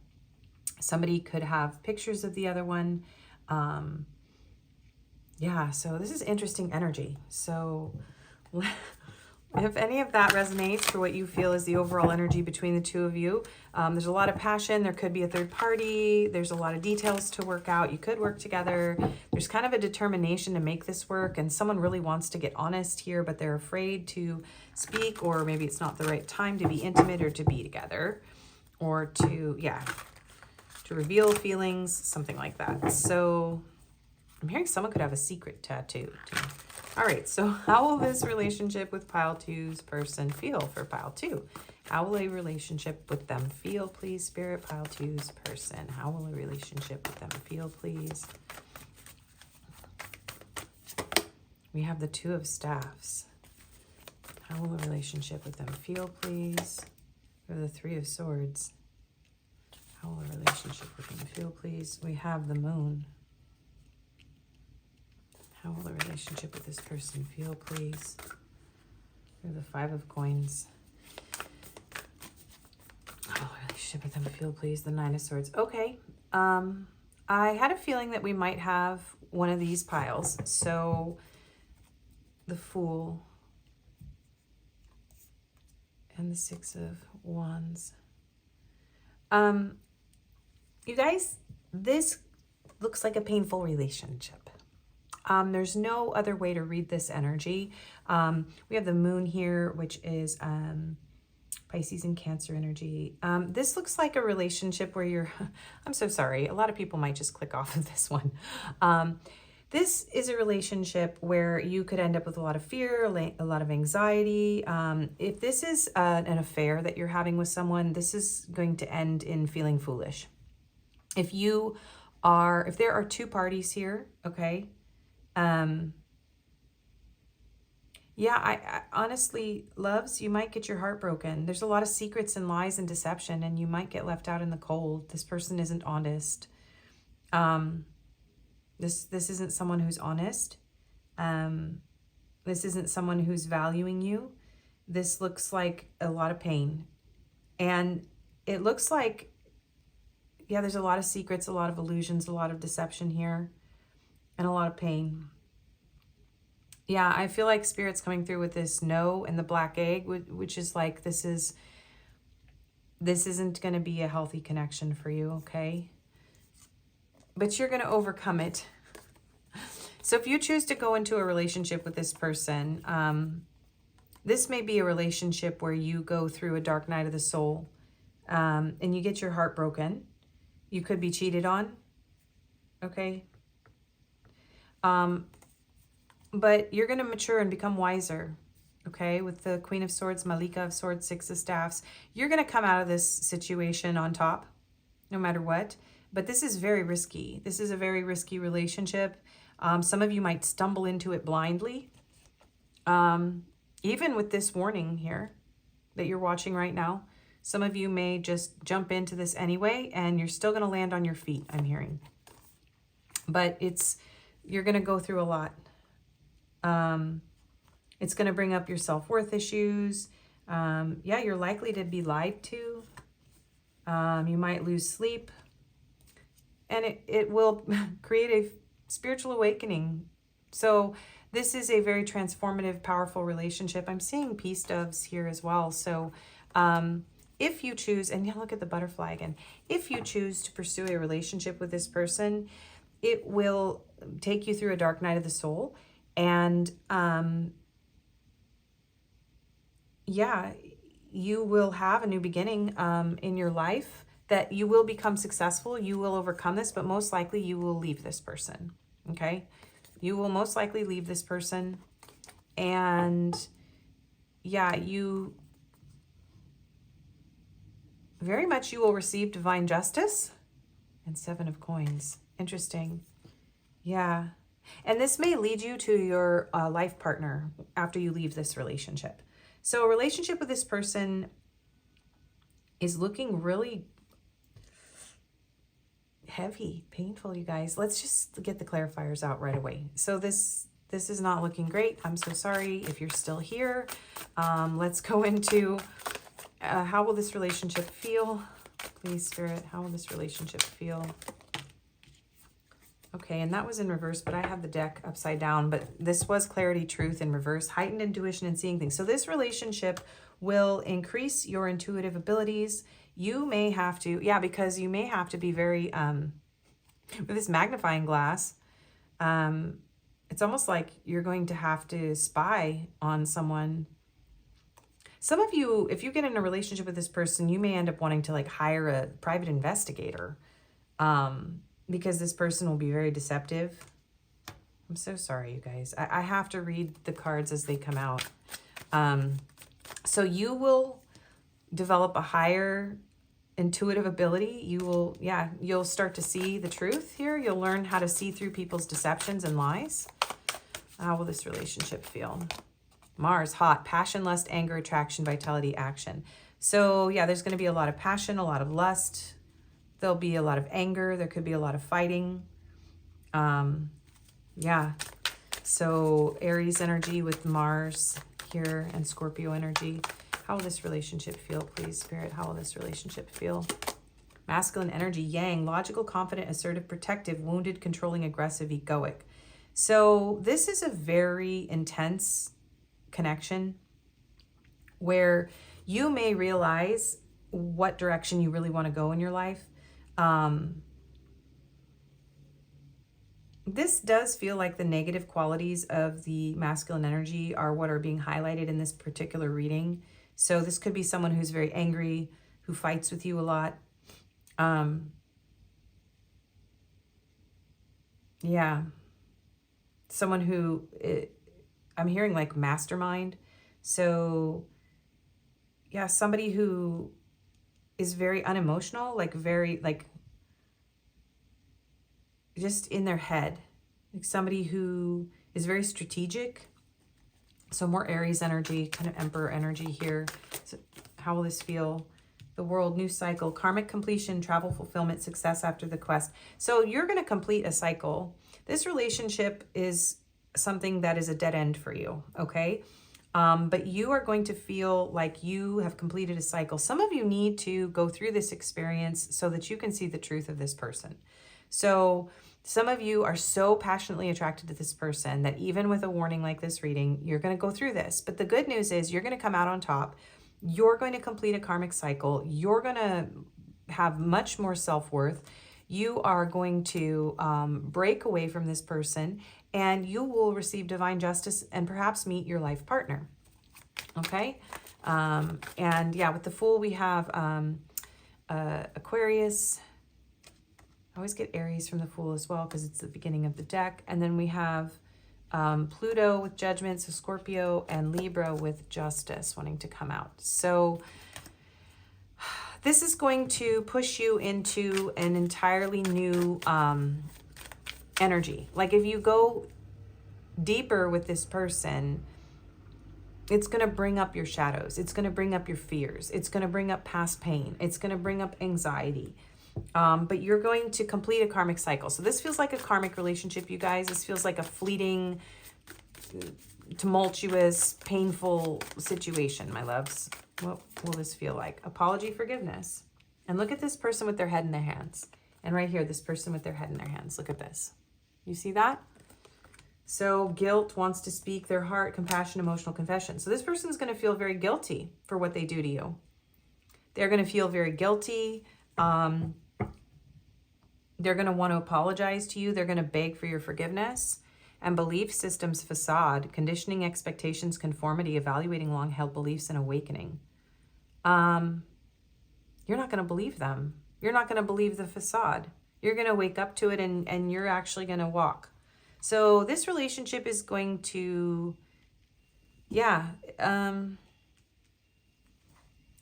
Somebody could have pictures of the other one. Yeah, so this is interesting energy. So if any of that resonates for what you feel is the overall energy between the two of you, there's a lot of passion. There could be a third party. There's a lot of details to work out. You could work together. There's kind of a determination to make this work, and someone really wants to get honest here, but they're afraid to speak, or maybe it's not the right time to be intimate or to be together, or to reveal feelings, something like that. So I'm hearing someone could have a secret tattoo too. All right, so how will this relationship with pile two's person feel for pile two? How will a relationship with them feel, please, Spirit? Pile two's person. How will a relationship with them feel, please? We have the Two of Staffs. How will a relationship with them feel, please? We have the Three of Swords. How will a relationship with them feel, please? We have the Moon. How will the relationship with this person feel, please? We have the Five of Coins. How will the relationship with them feel, please? The Nine of Swords. Okay. I had a feeling that we might have one of these piles. So the Fool and the Six of Wands. You guys, this looks like a painful relationship. There's no other way to read this energy. We have the Moon here, which is Pisces and Cancer energy. This looks like a relationship where you're, I'm so sorry, a lot of people might just click off of this one. This is a relationship where you could end up with a lot of fear, a lot of anxiety. If this is an affair that you're having with someone, this is going to end in feeling foolish. If there are two parties here, okay, yeah, I honestly, loves, you might get your heart broken. There's a lot of secrets and lies and deception, and you might get left out in the cold. This person isn't honest. This isn't someone who's honest. This isn't someone who's valuing you. This looks like a lot of pain. And it looks like, yeah, there's a lot of secrets, a lot of illusions, a lot of deception here, and a lot of pain. Yeah, I feel like Spirit's coming through with this no and the black egg, which is like, this isn't going to be a healthy connection for you, okay? But you're going to overcome it. So if you choose to go into a relationship with this person, this may be a relationship where you go through a dark night of the soul, and you get your heart broken. You could be cheated on, okay? But you're going to mature and become wiser, okay? With the Queen of Swords, Malika of Swords, Six of Staffs, you're going to come out of this situation on top, no matter what. But this is very risky. This is a very risky relationship. Some of you might stumble into it blindly. Even with this warning here that you're watching right now, some of you may just jump into this anyway, and you're still going to land on your feet, I'm hearing. But you're going to go through a lot. It's going to bring up your self-worth issues. Yeah, you're likely to be lied to. You might lose sleep. And it will create a spiritual awakening. So this is a very transformative, powerful relationship. I'm seeing peace doves here as well. So if you choose, and yeah, look at the butterfly again. If you choose to pursue a relationship with this person, it will take you through a dark night of the soul. And yeah, you will have a new beginning in your life, that you will become successful. You will overcome this, but most likely you will leave this person, okay? You will most likely leave this person. And yeah, you will receive divine justice. And Seven of Coins. Interesting. Yeah. And this may lead you to your life partner after you leave this relationship. So a relationship with this person is looking really heavy, painful, you guys. Let's just get the clarifiers out right away. So this is not looking great. I'm so sorry if you're still here. Let's go into how will this relationship feel? Please, Spirit, how will this relationship feel? Okay, and that was in reverse, but I have the deck upside down. But this was clarity, truth in reverse, heightened intuition and seeing things. So this relationship will increase your intuitive abilities. You may have to, yeah, because you may have to be very, with this magnifying glass, it's almost like you're going to have to spy on someone. Some of you, if you get in a relationship with this person, you may end up wanting to like hire a private investigator, because this person will be very deceptive. I'm so sorry, you guys. I have to read the cards as they come out. So you will develop a higher intuitive ability. You will, yeah, you'll start to see the truth here. You'll learn how to see through people's deceptions and lies. How will this relationship feel? Mars, hot, passion, lust, anger, attraction, vitality, action. So yeah, there's going to be a lot of passion, a lot of lust. There'll be a lot of anger. There could be a lot of fighting. Yeah. So Aries energy with Mars here and Scorpio energy. How will this relationship feel, please, Spirit? How will this relationship feel? Masculine energy, Yang, logical, confident, assertive, protective, wounded, controlling, aggressive, egoic. So this is a very intense connection where you may realize what direction you really want to go in your life. This does feel like the negative qualities of the masculine energy are what are being highlighted in this particular reading. So this could be someone who's very angry, who fights with you a lot. Yeah. Someone who, I'm hearing like mastermind. So yeah, somebody who is very unemotional, like very, like just in their head, like somebody who is very strategic. So more Aries energy, kind of Emperor energy here. So how will this feel? The world, new cycle, karmic completion, travel, fulfillment, success after the quest. So you're going to complete a cycle. This relationship is something that is a dead end for you, okay? But you are going to feel like you have completed a cycle. Some of you need to go through this experience so that you can see the truth of this person. So some of you are so passionately attracted to this person that even with a warning like this reading, you're going to go through this. But the good news is you're going to come out on top. You're going to complete a karmic cycle. You're going to have much more self-worth. You are going to break away from this person, and you will receive divine justice and perhaps meet your life partner. Okay? And yeah, with the Fool, we have Aquarius. I always get Aries from the Fool as well because it's the beginning of the deck. And then we have Pluto with Judgment, so Scorpio, and Libra with Justice wanting to come out. So this is going to push you into an entirely new energy. Like if you go deeper with this person, it's going to bring up your shadows. It's going to bring up your fears. It's going to bring up past pain. It's going to bring up anxiety. But you're going to complete a karmic cycle. So this feels like a karmic relationship, you guys. This feels like a fleeting, tumultuous, painful situation, my loves. What will this feel like? Apology, forgiveness. And look at this person with their head in their hands. And right here, this person with their head in their hands. Look at this. You see that? So guilt, wants to speak their heart, compassion, emotional confession. So this person is going to feel very guilty for what they do to you. They're going to feel very guilty. They're going to want to apologize to you. They're going to beg for your forgiveness. And belief systems, facade, conditioning, expectations, conformity, evaluating long-held beliefs, and awakening. You're not going to believe them. You're not going to believe the facade. You're going to wake up to it and you're actually going to walk. So this relationship is going to, yeah,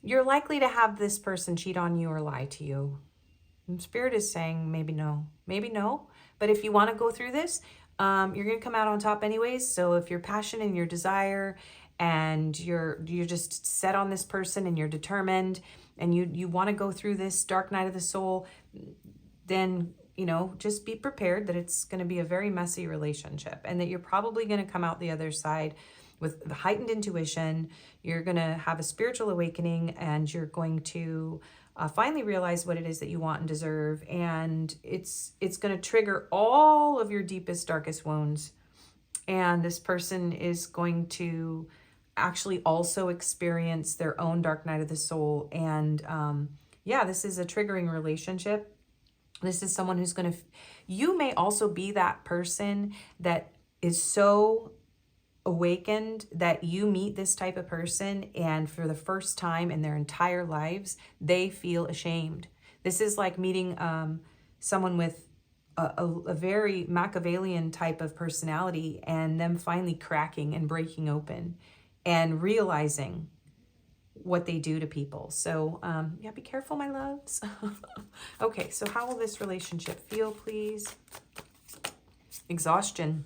you're likely to have this person cheat on you or lie to you. And Spirit is saying maybe no, maybe no. But if you want to go through this, you're going to come out on top anyways. So if your passion and your desire and you're just set on this person and you're determined and you want to go through this dark night of the soul, then, you know, just be prepared that it's going to be a very messy relationship and that you're probably going to come out the other side with the heightened intuition. You're going to have a spiritual awakening and you're going to finally realize what it is that you want and deserve. And it's going to trigger all of your deepest, darkest wounds. And this person is going to actually also experience their own dark night of the soul. And yeah, this is a triggering relationship. This is someone who's going to, you may also be that person that is so awakened that you meet this type of person and for the first time in their entire lives, they feel ashamed. This is like meeting someone with a very Machiavellian type of personality and them finally cracking and breaking open and realizing what they do to people. So yeah, be careful, my loves. Okay, so how will this relationship feel, please? Exhaustion.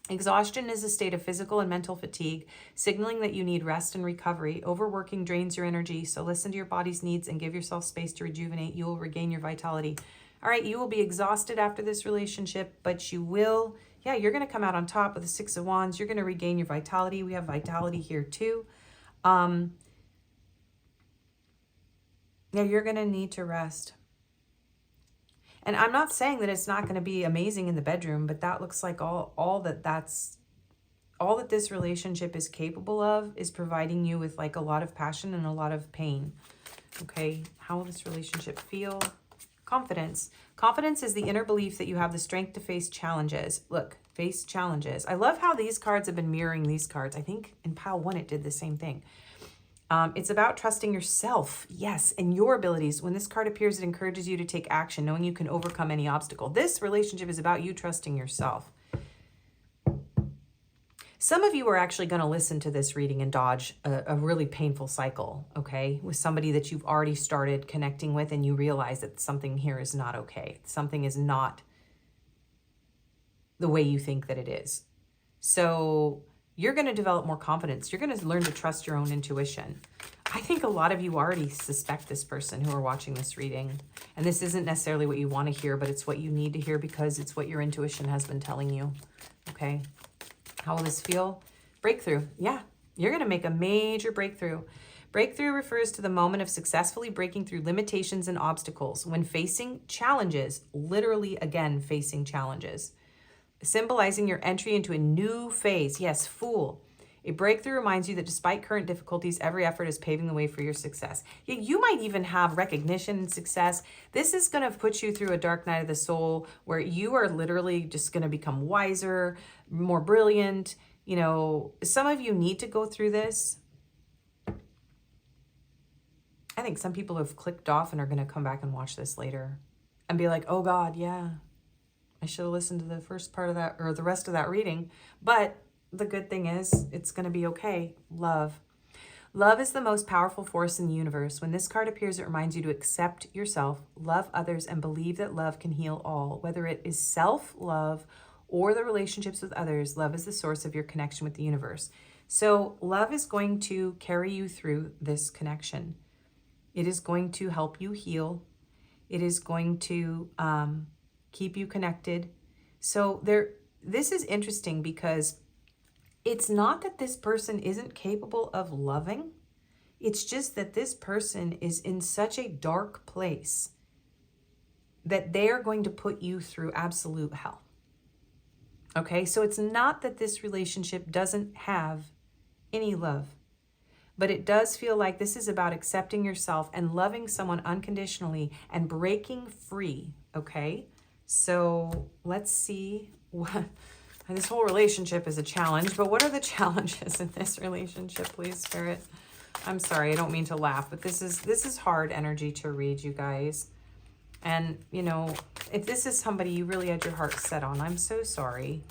Exhaustion is a state of physical and mental fatigue, signaling that you need rest and recovery. Overworking drains your energy, so listen to your body's needs and give yourself space to rejuvenate. You will regain your vitality. All right, you will be exhausted after this relationship, but you will, yeah, you're going to come out on top with the Six of Wands. You're going to regain your vitality. We have vitality here too. Yeah, you're going to need to rest. And I'm not saying that it's not going to be amazing in the bedroom, but that looks like all that this relationship is capable of is providing you with like a lot of passion and a lot of pain. Okay, how will this relationship feel? Confidence. Confidence is the inner belief that you have the strength to face challenges. Look, face challenges. I love how these cards have been mirroring these cards. I think in Pile 1 it did the same thing. It's about trusting yourself, yes, and your abilities. When this card appears, it encourages you to take action, knowing you can overcome any obstacle. This relationship is about you trusting yourself. Some of you are actually going to listen to this reading and dodge a really painful cycle, okay, with somebody that you've already started connecting with and you realize that something here is not okay. Something is not the way you think that it is. So you're going to develop more confidence. You're going to learn to trust your own intuition. I think a lot of you already suspect this person who are watching this reading. And this isn't necessarily what you want to hear, but it's what you need to hear because it's what your intuition has been telling you. Okay. How will this feel? Breakthrough. Yeah, you're going to make a major breakthrough. Breakthrough refers to the moment of successfully breaking through limitations and obstacles when facing challenges, literally again, facing challenges. Symbolizing your entry into a new phase. Yes, Fool. A breakthrough reminds you that despite current difficulties, every effort is paving the way for your success. You might even have recognition and success. This is going to put you through a dark night of the soul where you are literally just going to become wiser, more brilliant. You know, some of you need to go through this. I think some people have clicked off and are going to come back and watch this later and be like, oh God, yeah, I should have listened to the first part of that or the rest of that reading. But the good thing is it's going to be okay. Love. Love is the most powerful force in the universe. When this card appears, it reminds you to accept yourself, love others, and believe that love can heal all. Whether it is self-love or the relationships with others, love is the source of your connection with the universe. So love is going to carry you through this connection. It is going to help you heal. It is going to keep you connected. So this is interesting because it's not that this person isn't capable of loving. It's just that this person is in such a dark place that they are going to put you through absolute hell. Okay, so it's not that this relationship doesn't have any love, but it does feel like this is about accepting yourself and loving someone unconditionally and breaking free, okay? So let's see what... This whole relationship is a challenge, but what are the challenges in this relationship, please, Spirit? I'm sorry, I don't mean to laugh, but this is hard energy to read, you guys. And, you know, if this is somebody you really had your heart set on, I'm so sorry.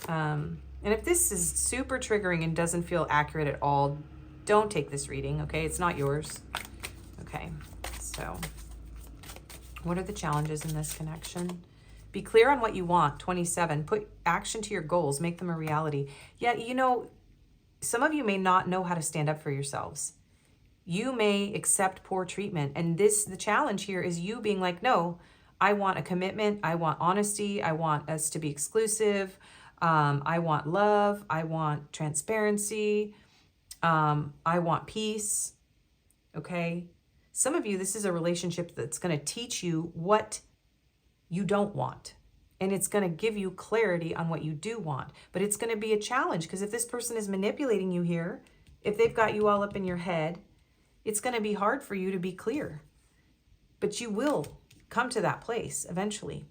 And if this is super triggering and doesn't feel accurate at all, don't take this reading, okay? It's not yours. Okay, so what are the challenges in this connection? Be clear on what you want. 27. Put action to your goals. Make them a reality. Yeah, you know, some of you may not know how to stand up for yourselves. You may accept poor treatment. And the challenge here is you being like, no, I want a commitment. I want honesty. I want us to be exclusive. I want love. I want transparency. I want peace. Okay. Some of you, this is a relationship that's going to teach you what you don't want. And it's going to give you clarity on what you do want. But it's going to be a challenge, because if this person is manipulating you here, if they've got you all up in your head, it's going to be hard for you to be clear. But you will come to that place eventually.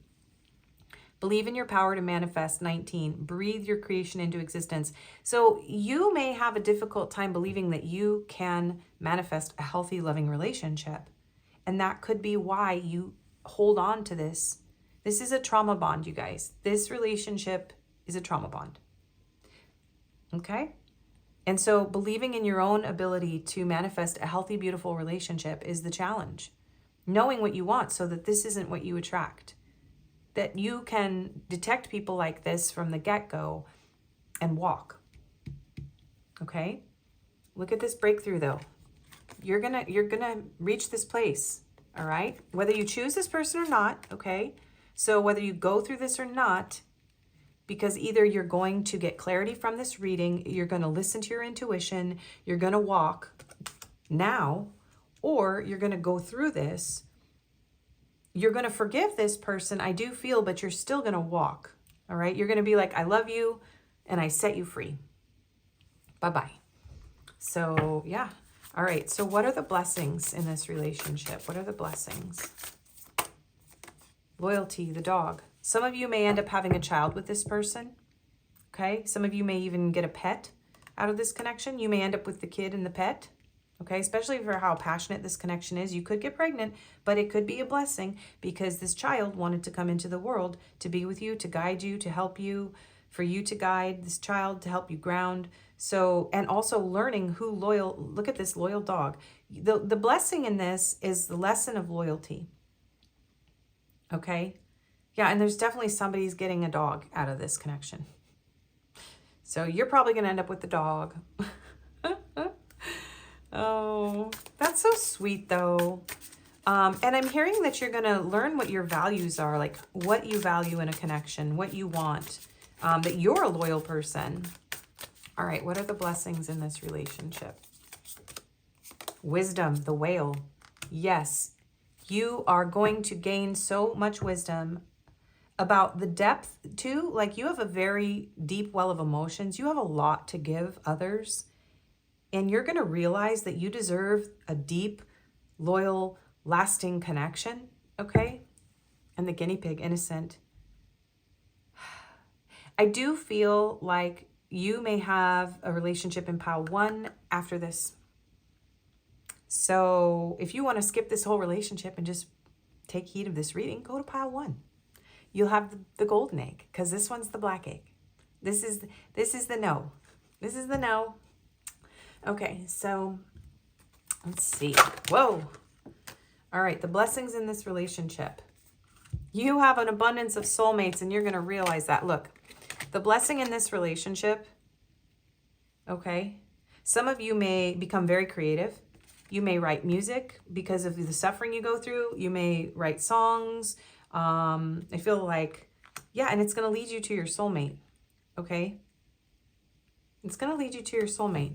Believe in your power to manifest. 19. Breathe your creation into existence. So you may have a difficult time believing that you can manifest a healthy, loving relationship. And that could be why you hold on to this. This is a trauma bond, you guys. This relationship is a trauma bond. Okay? And so believing in your own ability to manifest a healthy, beautiful relationship is the challenge. Knowing what you want so that this isn't what you attract. That you can detect people like this from the get-go and walk. Okay? Look at this breakthrough though. You're gonna reach this place, all right? Whether you choose this person or not, okay? So whether you go through this or not, because either you're going to get clarity from this reading, you're going to listen to your intuition, you're going to walk now, or you're going to go through this. You're going to forgive this person, I do feel, but you're still going to walk, all right? You're going to be like, I love you, and I set you free. Bye-bye. So, yeah. All right, so what are the blessings in this relationship? What are the blessings? Loyalty, the dog. Some of you may end up having a child with this person, okay? Some of you may even get a pet out of this connection. You may end up with the kid and the pet, okay? Especially for how passionate this connection is. You could get pregnant, but it could be a blessing because this child wanted to come into the world to be with you, to guide you, to help you, for you to guide this child, to help you ground. So, and also learning who loyal, look at this loyal dog. The blessing in this is the lesson of loyalty. Okay. Yeah. And there's definitely somebody's getting a dog out of this connection. So you're probably going to end up with the dog. Oh, that's so sweet though. And I'm hearing that you're going to learn what your values are, like what you value in a connection, what you want, that you're a loyal person. All right. What are the blessings in this relationship? Wisdom, the whale. Yes. You are going to gain so much wisdom about the depth too. Like you have a very deep well of emotions. You have a lot to give others. And you're going to realize that you deserve a deep, loyal, lasting connection. Okay? And the guinea pig, innocent. I do feel like you may have a relationship in pile 1 after this. So if you want to skip this whole relationship and just take heed of this reading, go to pile 1. You'll have the golden egg because this one's the black egg. This is the no. This is the no. Okay, so let's see. Whoa. All right, the blessings in this relationship. You have an abundance of soulmates and you're going to realize that. Look, the blessing in this relationship, okay, some of you may become very creative. You may write music because of the suffering you go through. You may write songs. I feel like, yeah, and it's going to lead you to your soulmate, okay? It's going to lead you to your soulmate.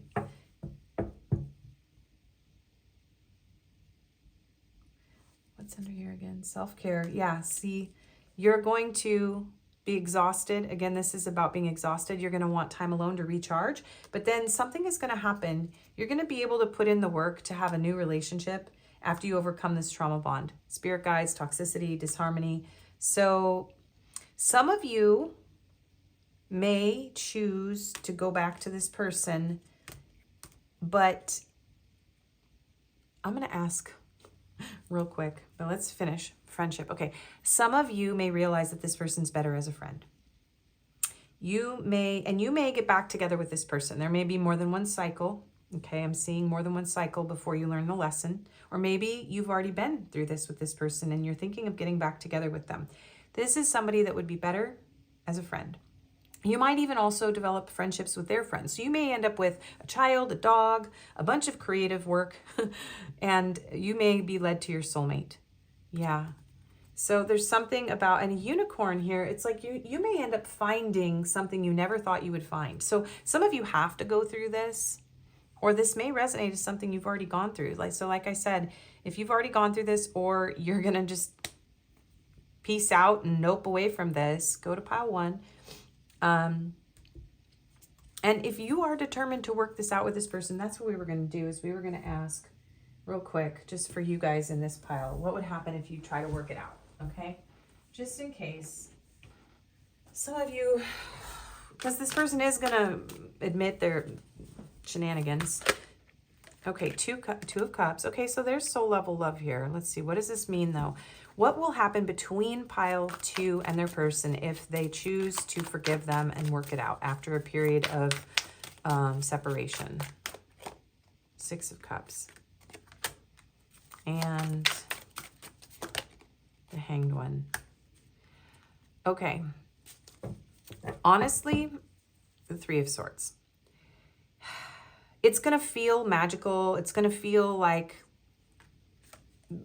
What's under here again? Self-care. Yeah, see, you're going to be exhausted. Again, this is about being exhausted. You're going to want time alone to recharge, but then something is going to happen. You're going to be able to put in the work to have a new relationship after you overcome this trauma bond. Spirit guides, toxicity, disharmony. So some of you may choose to go back to this person, but I'm going to ask real quick, but let's finish friendship. Okay. Some of you may realize that this person's better as a friend. You may get back together with this person. There may be more than one cycle. Okay. I'm seeing more than one cycle before you learn the lesson, or maybe you've already been through this with this person and you're thinking of getting back together with them. This is somebody that would be better as a friend. You might even also develop friendships with their friends. So you may end up with a child, a dog, a bunch of creative work, and you may be led to your soulmate. Yeah. So there's something about, and a unicorn here, it's like you may end up finding something you never thought you would find. So some of you have to go through this, or this may resonate as something you've already gone through. Like I said, if you've already gone through this, or you're going to just peace out and nope away from this, go to pile 1. And if you are determined to work this out with this person, that's what we were going to do, is we were going to ask real quick, just for you guys in this pile, what would happen if you try to work it out? Okay. Just in case some of you, because this person is going to admit their shenanigans. Okay. Two of Cups. Okay. So there's soul level love here. Let's see. What does this mean though? What will happen between pile 2 and their person if they choose to forgive them and work it out after a period of separation? 6 of Cups. And the Hanged One. Okay. Honestly, the 3 of Swords. It's going to feel magical. It's going to feel like,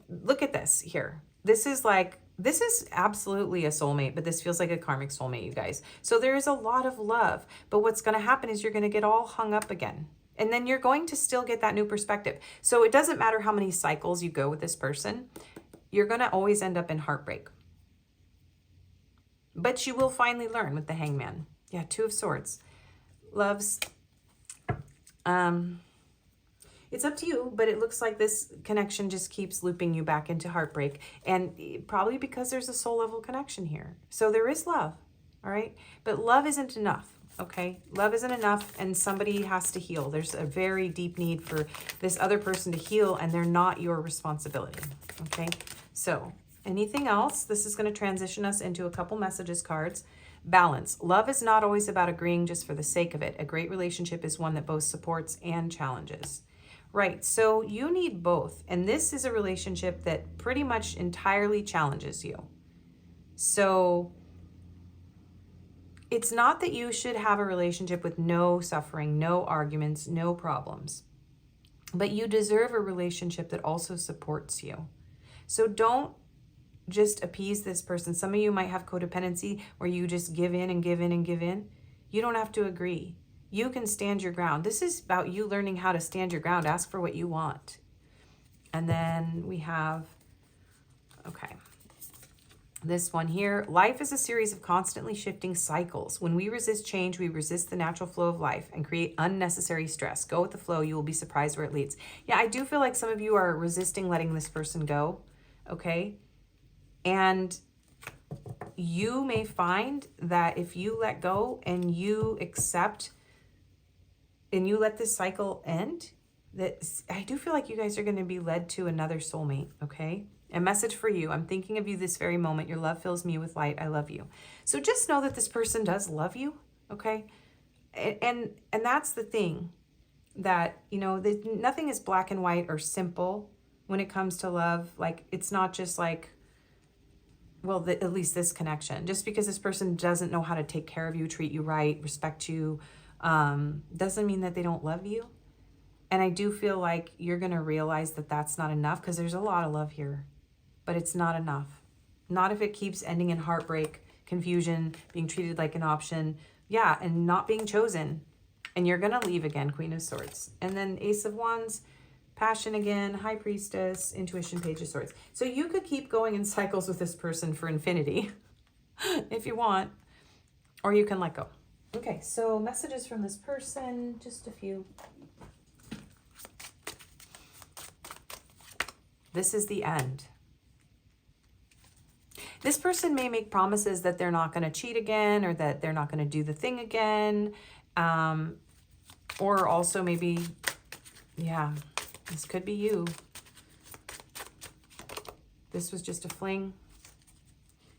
look at this here. This is absolutely a soulmate, but this feels like a karmic soulmate, you guys. So there is a lot of love, but what's going to happen is you're going to get all hung up again. And then you're going to still get that new perspective. So it doesn't matter how many cycles you go with this person, you're going to always end up in heartbreak. But you will finally learn with the Hangman. Yeah, 2 of Swords. Loves, it's up to you, but it looks like this connection just keeps looping you back into heartbreak. And probably because there's a soul level connection here. So there is love, all right? But love isn't enough, okay? Love isn't enough, and somebody has to heal. There's a very deep need for this other person to heal, and they're not your responsibility, okay? So anything else? This is going to transition us into a couple messages cards. Balance. Love is not always about agreeing just for the sake of it. A great relationship is one that both supports and challenges. Right, so you need both. And this is a relationship that pretty much entirely challenges you. So it's not that you should have a relationship with no suffering, no arguments, no problems. But you deserve a relationship that also supports you. So don't just appease this person. Some of you might have codependency where you just give in and give in and give in. You don't have to agree. You can stand your ground. This is about you learning how to stand your ground. Ask for what you want. And then we have, okay, this one here. Life is a series of constantly shifting cycles. When we resist change, we resist the natural flow of life and create unnecessary stress. Go with the flow. You will be surprised where it leads. Yeah, I do feel like some of you are resisting letting this person go, okay? And you may find that if you let go and you accept and you let this cycle end, that I do feel like you guys are going to be led to another soulmate, okay? A message for you. I'm thinking of you this very moment. Your love fills me with light. I love you. So just know that this person does love you, okay? And that's the thing, that, you know, nothing is black and white or simple when it comes to love. Like, it's not just like, well, at least this connection. Just because this person doesn't know how to take care of you, treat you right, respect you, doesn't mean that they don't love you. And I do feel like you're going to realize that that's not enough, because there's a lot of love here, but it's not enough. Not if it keeps ending in heartbreak, confusion, being treated like an option. Yeah, and not being chosen. And you're going to leave again, Queen of Swords. And then Ace of Wands, Passion again, High Priestess, Intuition, Page of Swords. So you could keep going in cycles with this person for infinity if you want, or you can let go. Okay, so messages from this person, just a few. This is the end. This person may make promises that they're not going to cheat again, or that they're not going to do the thing again. Or also maybe, yeah, this could be you. This was just a fling,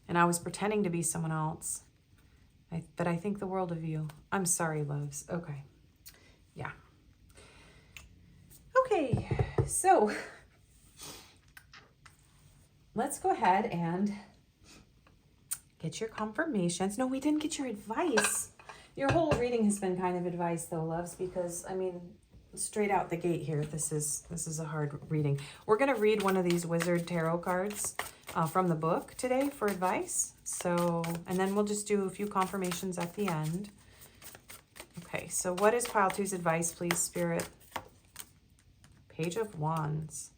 and I was pretending to be someone else. But I think the world of you. I'm sorry, loves. Okay. Yeah. Okay. So let's go ahead and get your confirmations. No, we didn't get your advice. Your whole reading has been kind of advice though, loves, because I mean, straight out the gate here, this is a hard reading. We're going to read one of these Wizard Tarot cards from the book today for advice. So, and then we'll just do a few confirmations at the end. Okay, so what is Pile 2's advice, please, Spirit? Page of Wands.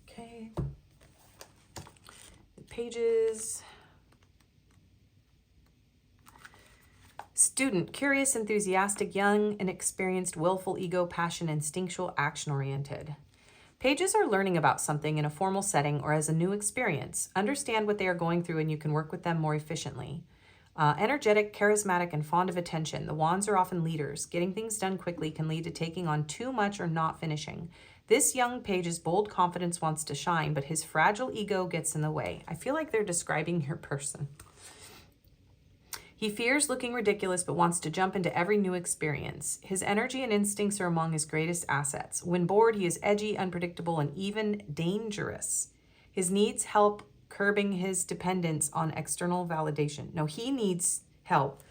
Okay. The pages. Student, curious, enthusiastic, young, inexperienced, willful, ego, passion, instinctual, action-oriented. Pages are learning about something in a formal setting or as a new experience. Understand what they are going through and you can work with them more efficiently. Energetic, charismatic, and fond of attention. The wands are often leaders. Getting things done quickly can lead to taking on too much or not finishing. This young page's bold confidence wants to shine, but his fragile ego gets in the way. I feel like they're describing your person. He fears looking ridiculous, but wants to jump into every new experience. His energy and instincts are among his greatest assets. When bored, he is edgy, unpredictable, and even dangerous. His needs help curbing his dependence on external validation. No, he needs help.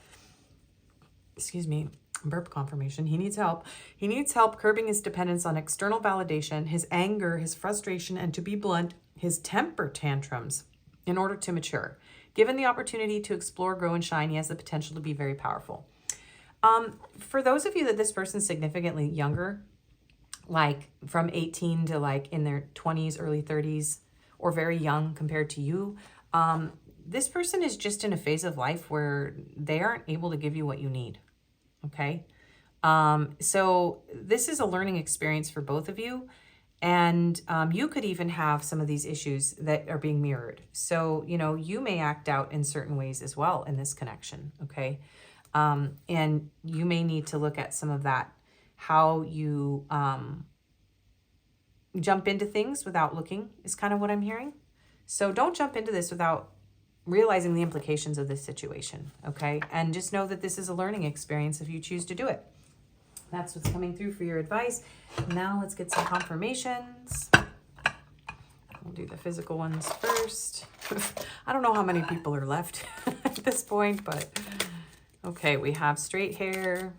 Excuse me, burp confirmation. He needs help. He needs help curbing his dependence on external validation, his anger, his frustration, and to be blunt, his temper tantrums in order to mature. Given the opportunity to explore, grow, and shine, he has the potential to be very powerful. For those of you that this person's significantly younger, like from 18 to like in their 20s, early 30s, or very young compared to you, this person is just in a phase of life where they aren't able to give you what you need, okay? So this is a learning experience for both of you. And you could even have some of these issues that are being mirrored. So, you know, you may act out in certain ways as well in this connection, okay? And you may need to look at some of that, how you jump into things without looking is kind of what I'm hearing. So don't jump into this without realizing the implications of this situation, okay? And just know that this is a learning experience if you choose to do it. That's what's coming through for your advice. Now let's get some confirmations. We'll do the physical ones first. I don't know how many people are left at this point, but okay, we have straight hair.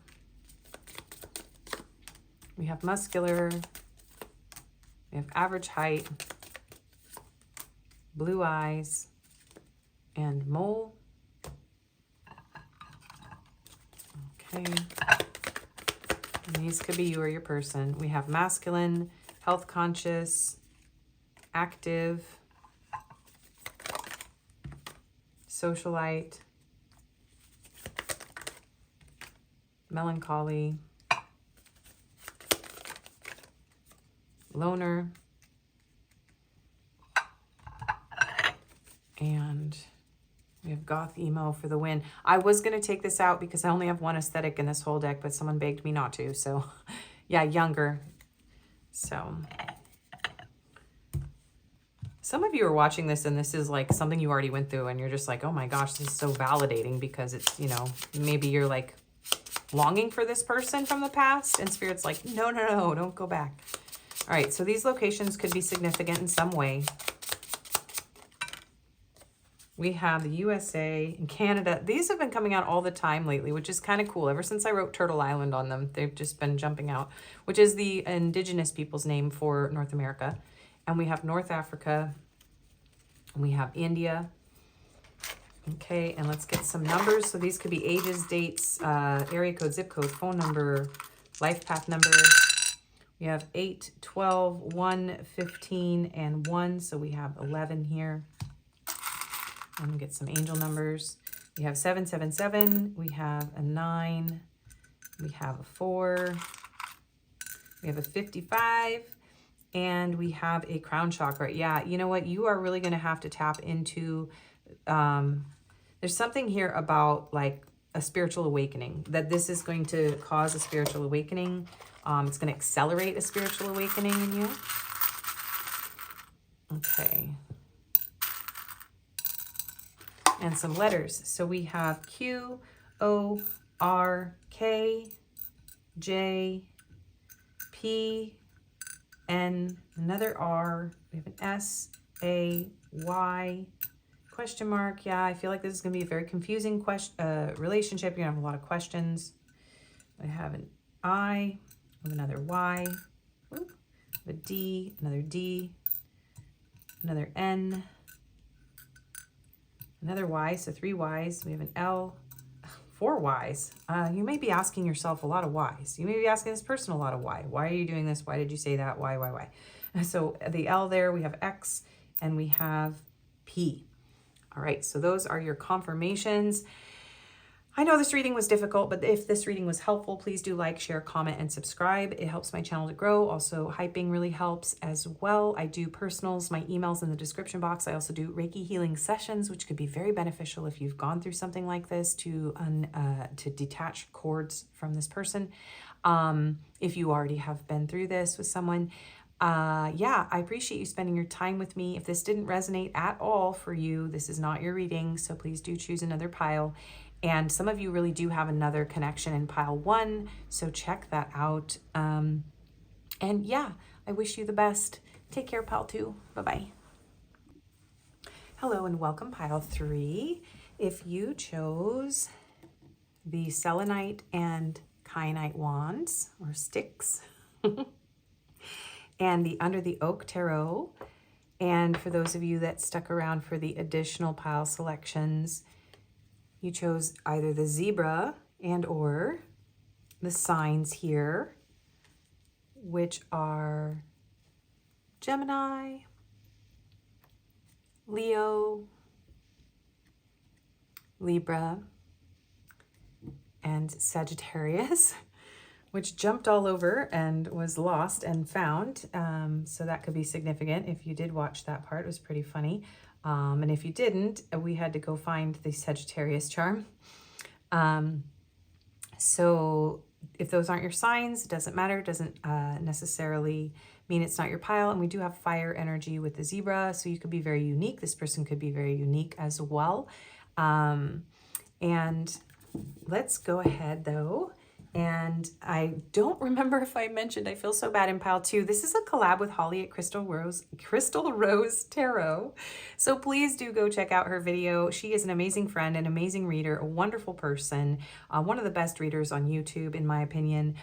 We have muscular. We have average height. Blue eyes. And mole. Okay. And these could be you or your person. We have masculine, health conscious, active, socialite, melancholy, loner, and we have goth emo for the win. I was going to take this out because I only have one aesthetic in this whole deck, but someone begged me not to. So yeah, younger. So some of you are watching this and this is like something you already went through and you're just like, oh my gosh, this is so validating because it's, you know, maybe you're like longing for this person from the past and Spirit's like, no, no, no, don't go back. All right, so these locations could be significant in some way. We have the USA and Canada. These have been coming out all the time lately, which is kind of cool. Ever since I wrote Turtle Island on them, they've just been jumping out, which is the indigenous people's name for North America. And we have North Africa. And we have India. Okay, and let's get some numbers. So these could be ages, dates, area code, zip code, phone number, life path number. We have 8, 12, 1, 15, and 1. So we have 11 here. I'm gonna get some angel numbers. We have 777, we have a 9, we have a 4, we have a 55, and we have a crown chakra. Yeah, you know what? You are really gonna have to tap into, there's something here about like a spiritual awakening, that this is going to cause a spiritual awakening. It's gonna accelerate a spiritual awakening in you. Okay. And some letters. So we have Q, O, R, K, J, P, N, another R. We have an S, A, Y, question mark. Yeah, I feel like this is going to be a very confusing relationship. You're going to have a lot of questions. I have an I, I have another Y, a D, another D, another N, another Y, so 3 Ys. We have an L, 4 Ys. You may be asking yourself a lot of whys. You may be asking this person a lot of why. Why are you doing this? Why did you say that? Why? So the L there, we have X, and we have P. All right, so those are your confirmations. I know this reading was difficult, but if this reading was helpful, please do like, share, comment, and subscribe. It helps my channel to grow. Also, hyping really helps as well. I do personals, my email's in the description box. I also do Reiki healing sessions, which could be very beneficial if you've gone through something like this to detach cords from this person. If you already have been through this with someone, yeah, I appreciate you spending your time with me. If this didn't resonate at all for you, this is not your reading, so please do choose another pile. And some of you really do have another connection in pile 1, so check that out. And yeah, I wish you the best. Take care, pile 2. Bye-bye. Hello and welcome, pile 3. If you chose the selenite and kyanite wands or sticks and the Under the Oak Tarot, and for those of you that stuck around for the additional pile selections, you chose either the zebra and or the signs here, which are Gemini, Leo, Libra, and Sagittarius, which jumped all over and was lost and found. So that could be significant. If you did watch that part, it was pretty funny. And if you didn't, we had to go find the Sagittarius charm. So if those aren't your signs, it doesn't matter. It doesn't necessarily mean it's not your pile. And we do have fire energy with the zebra, so you could be very unique. This person could be very unique as well. And let's go ahead though. And I don't remember if I mentioned, I feel so bad, in pile 2. This is a collab with Holly at Crystal Rose Tarot. So please do go check out her video. She is an amazing friend, an amazing reader, a wonderful person, one of the best readers on YouTube, in my opinion.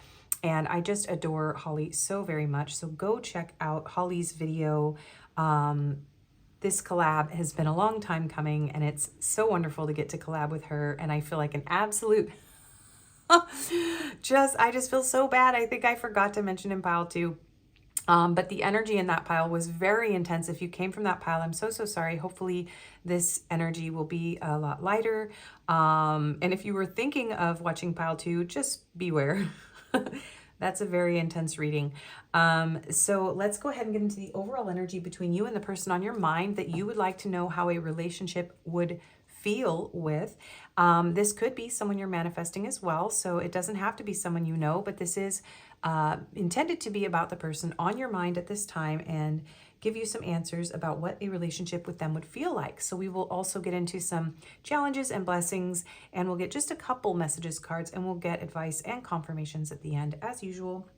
And I just adore Holly so very much. So go check out Holly's video. This collab has been a long time coming, and it's so wonderful to get to collab with her. And I feel like an absolute... I just feel so bad. I think I forgot to mention in pile 2. But the energy in that pile was very intense. If you came from that pile, I'm so sorry. Hopefully this energy will be a lot lighter. And if you were thinking of watching pile 2, just beware. That's a very intense reading. So let's go ahead and get into the overall energy between you and the person on your mind that you would like to know how a relationship would feel with. This could be someone you're manifesting as well, so it doesn't have to be someone you know, but this is intended to be about the person on your mind at this time and give you some answers about what a relationship with them would feel like. So we will also get into some challenges and blessings, and we'll get just a couple messages cards, and we'll get advice and confirmations at the end as usual.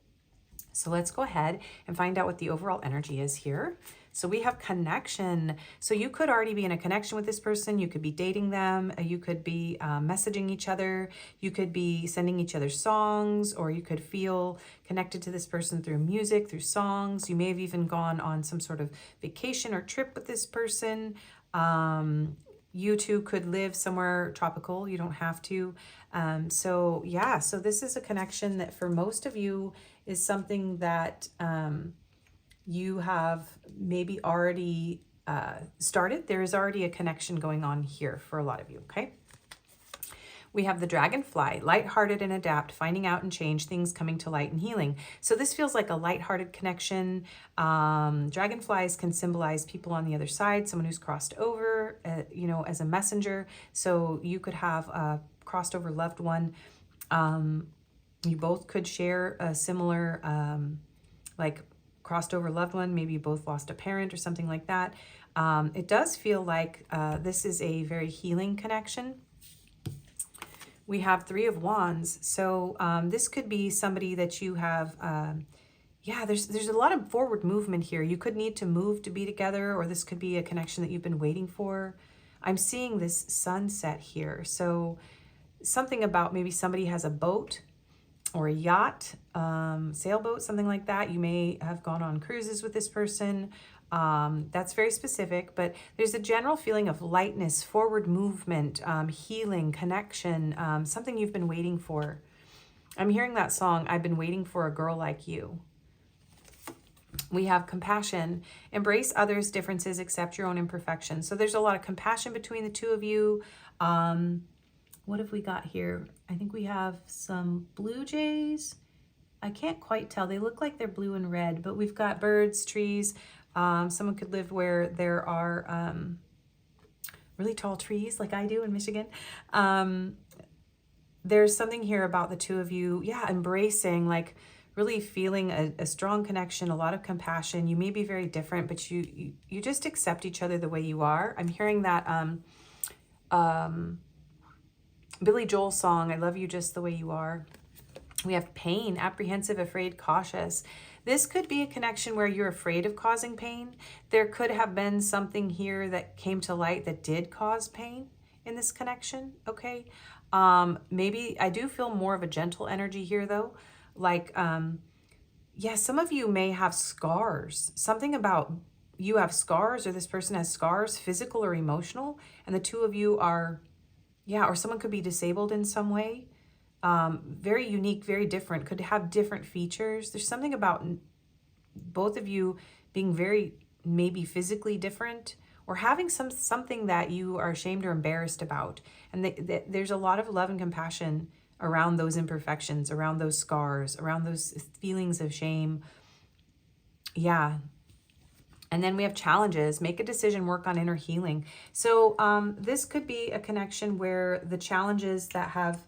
So let's go ahead and find out what the overall energy is here. So we have connection. So you could already be in a connection with this person. You could be dating them. You could be messaging each other. You could be sending each other songs, or you could feel connected to this person through music, through songs. You may have even gone on some sort of vacation or trip with this person. You two could live somewhere tropical. You don't have to. So yeah, so this is a connection that for most of you is something that you have maybe already started. There is already a connection going on here for a lot of you, okay? We have the dragonfly, lighthearted and adapt, finding out and change, things coming to light and healing. So this feels like a lighthearted connection. Dragonflies can symbolize people on the other side, someone who's crossed over, you know, as a messenger. So you could have a crossed over loved one. You both could share a similar, like crossed over loved one. Maybe you both lost a parent or something like that. It does feel like this is a very healing connection. We have 3 of Wands. So this could be somebody that you have, yeah, there's a lot of forward movement here. You could need to move to be together, or this could be a connection that you've been waiting for. I'm seeing this sunset here. So something about maybe somebody has a boat or a yacht, sailboat, something like that. You may have gone on cruises with this person. That's very specific, but there's a general feeling of lightness, forward movement, healing, connection, something you've been waiting for. I'm hearing that song, I've been waiting for a girl like you. We have compassion, embrace others' differences, accept your own imperfections. So there's a lot of compassion between the two of you. What have we got here? I think we have some blue jays. I can't quite tell. They look like they're blue and red, but we've got birds, trees. Someone could live where there are really tall trees like I do in Michigan. There's something here about the two of you, yeah, embracing, like really feeling a strong connection, a lot of compassion. You may be very different, but you just accept each other the way you are. I'm hearing that Billy Joel song, I love you just the way you are. We have pain, apprehensive, afraid, cautious. This could be a connection where you're afraid of causing pain. There could have been something here that came to light that did cause pain in this connection, okay? Maybe I do feel more of a gentle energy here though. Like, yeah, some of you may have scars. Something about you have scars or this person has scars, physical or emotional, and the two of you are, yeah, or someone could be disabled in some way. Very unique, very different, could have different features. There's something about both of you being very maybe physically different or having something that you are ashamed or embarrassed about. And there's a lot of love and compassion around those imperfections, around those scars, around those feelings of shame. Yeah. And then we have challenges, make a decision, work on inner healing. So this could be a connection where the challenges that have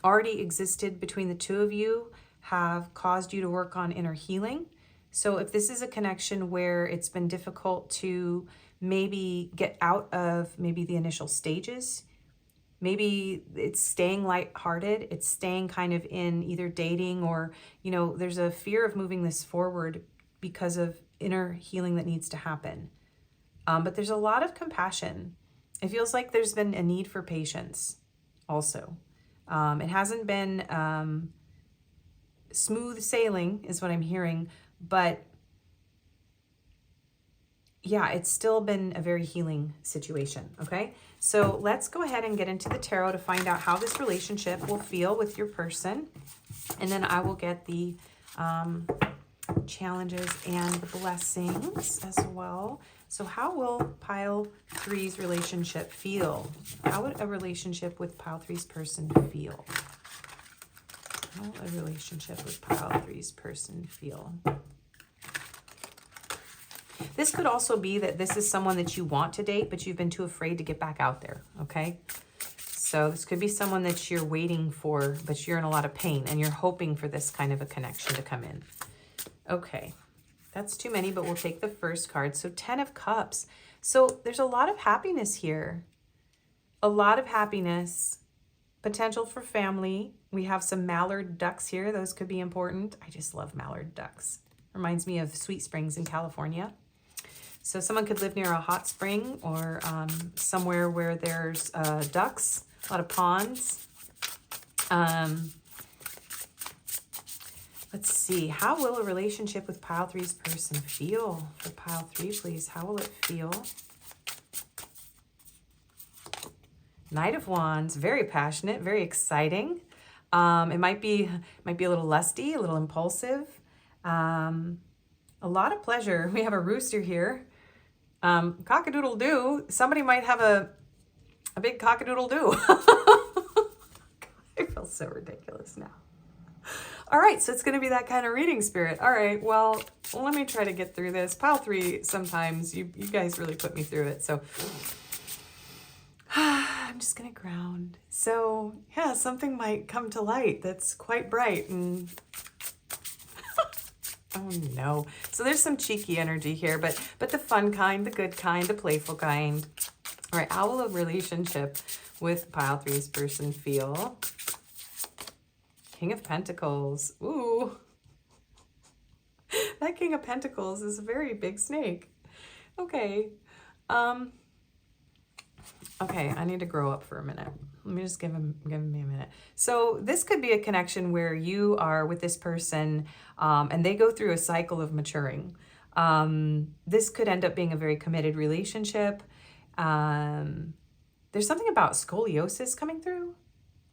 already existed between the two of you have caused you to work on inner healing. So if this is a connection where it's been difficult to maybe get out of maybe the initial stages, maybe it's staying lighthearted, it's staying kind of in either dating or, you know, there's a fear of moving this forward because of inner healing that needs to happen. But there's a lot of compassion. It feels like there's been a need for patience also. It hasn't been smooth sailing is what I'm hearing, but yeah, it's still been a very healing situation, okay? So let's go ahead and get into the tarot to find out how this relationship will feel with your person. And then I will get the challenges and the blessings as well. So how will pile 3's relationship feel? How would a relationship with pile 3's person feel? How will a relationship with pile 3's person feel? This could also be that this is someone that you want to date, but you've been too afraid to get back out there, okay? So this could be someone that you're waiting for, but you're in a lot of pain and you're hoping for this kind of a connection to come in. Okay, that's too many, but we'll take the first card. So 10 of Cups. So there's a lot of happiness here. A lot of happiness, potential for family. We have some mallard ducks here. Those could be important. I just love mallard ducks. Reminds me of Sweet Springs in California. So someone could live near a hot spring or somewhere where there's ducks, a lot of ponds. Let's see. How will a relationship with pile 3's person feel? For pile 3, please. How will it feel? Knight of Wands. Very passionate, very exciting. It might be a little lusty, a little impulsive. A lot of pleasure. We have a rooster here. Cock-a-doodle-doo. Somebody might have a big cock-a-doodle-doo. I feel so ridiculous now. All right, so it's going to be that kind of reading, Spirit. All right, well, let me try to get through this. Pile 3, sometimes you guys really put me through it. So I'm just going to ground. So yeah, something might come to light that's quite bright and oh no. So there's some cheeky energy here, but the fun kind, the good kind, the playful kind. All right, how will a relationship with pile 3's person feel? King of Pentacles. Ooh. That King of Pentacles is a very big snake. Okay. Okay, I need to grow up for a minute. Let me just give me a minute. So this could be a connection where you are with this person and they go through a cycle of maturing. This could end up being a very committed relationship. There's something about scoliosis coming through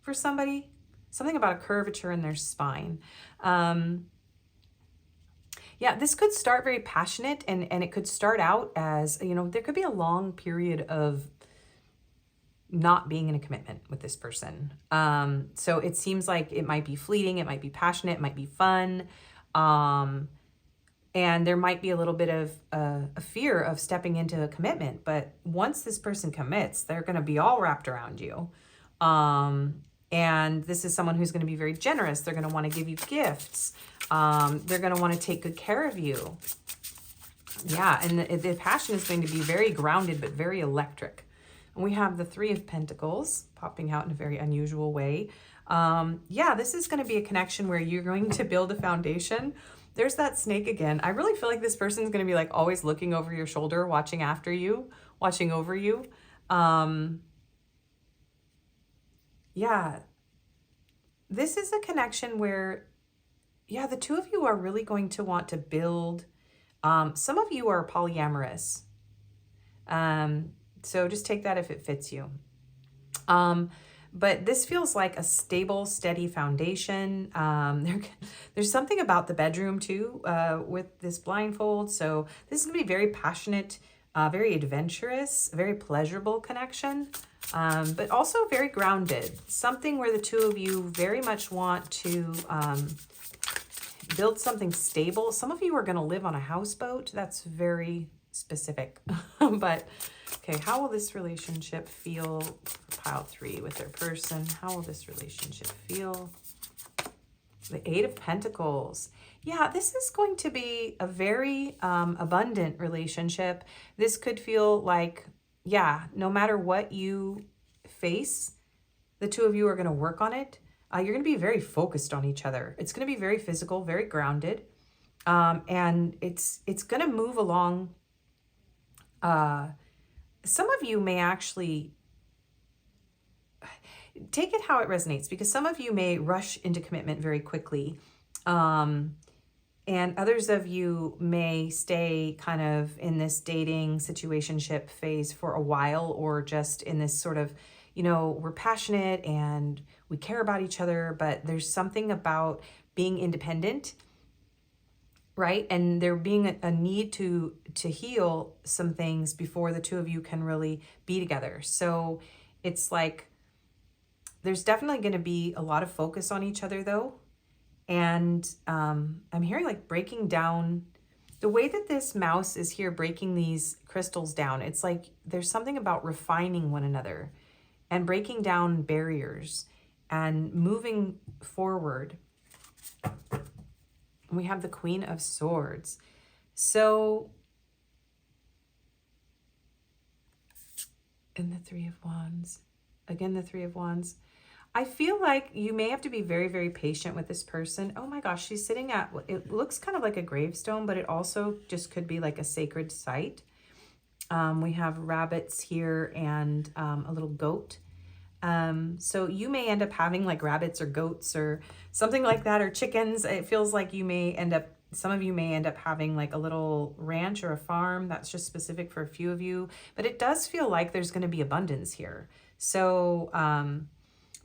for somebody, something about a curvature in their spine. Yeah, this could start very passionate and it could start out as, you know, there could be a long period of not being in a commitment with this person. So it seems like it might be fleeting, it might be passionate, it might be fun. And there might be a little bit of a fear of stepping into a commitment. But once this person commits, they're going to be all wrapped around you. And this is someone who's going to be very generous. They're going to want to give you gifts. They're going to want to take good care of you. Yeah, and the passion is going to be very grounded, but very electric. And we have the Three of Pentacles popping out in a very unusual way. Yeah, this is going to be a connection where you're going to build a foundation. There's that snake again. I really feel like this person's going to be like always looking over your shoulder, watching after you, watching over you. Yeah, this is a connection where, yeah, the two of you are really going to want to build. Some of you are polyamorous. So just take that if it fits you. But this feels like a stable, steady foundation. There's something about the bedroom too, with this blindfold. So this is gonna be very passionate, very adventurous, very pleasurable connection, but also very grounded. Something where the two of you very much want to build something stable. Some of you are gonna live on a houseboat. That's very specific, but okay, how will this relationship feel for pile 3 with their person? How will this relationship feel? The Eight of Pentacles. Yeah, this is going to be a very abundant relationship. This could feel like, yeah, no matter what you face, the two of you are going to work on it. You're going to be very focused on each other. It's going to be very physical, very grounded. And it's going to move along. Some of you may actually take it how it resonates, because some of you may rush into commitment very quickly. And others of you may stay kind of in this dating situationship phase for a while, or just in this sort of, you know, we're passionate and we care about each other, but there's something about being independent, right? And there being a need to heal some things before the two of you can really be together. So it's like, there's definitely going to be a lot of focus on each other though. And I'm hearing like breaking down, the way that this mouse is here breaking these crystals down, it's like there's something about refining one another and breaking down barriers and moving forward. We have the Queen of Swords. So, and the Three of Wands. Again, the Three of Wands. I feel like you may have to be very, very patient with this person. Oh my gosh, she's sitting at, it looks kind of like a gravestone, but it also just could be like a sacred site. We have rabbits here and a little goat. So you may end up having like rabbits or goats or something like that, or chickens. It feels like you may end up, some of you may end up having like a little ranch or a farm. That's just specific for a few of you, but it does feel like there's going to be abundance here. So,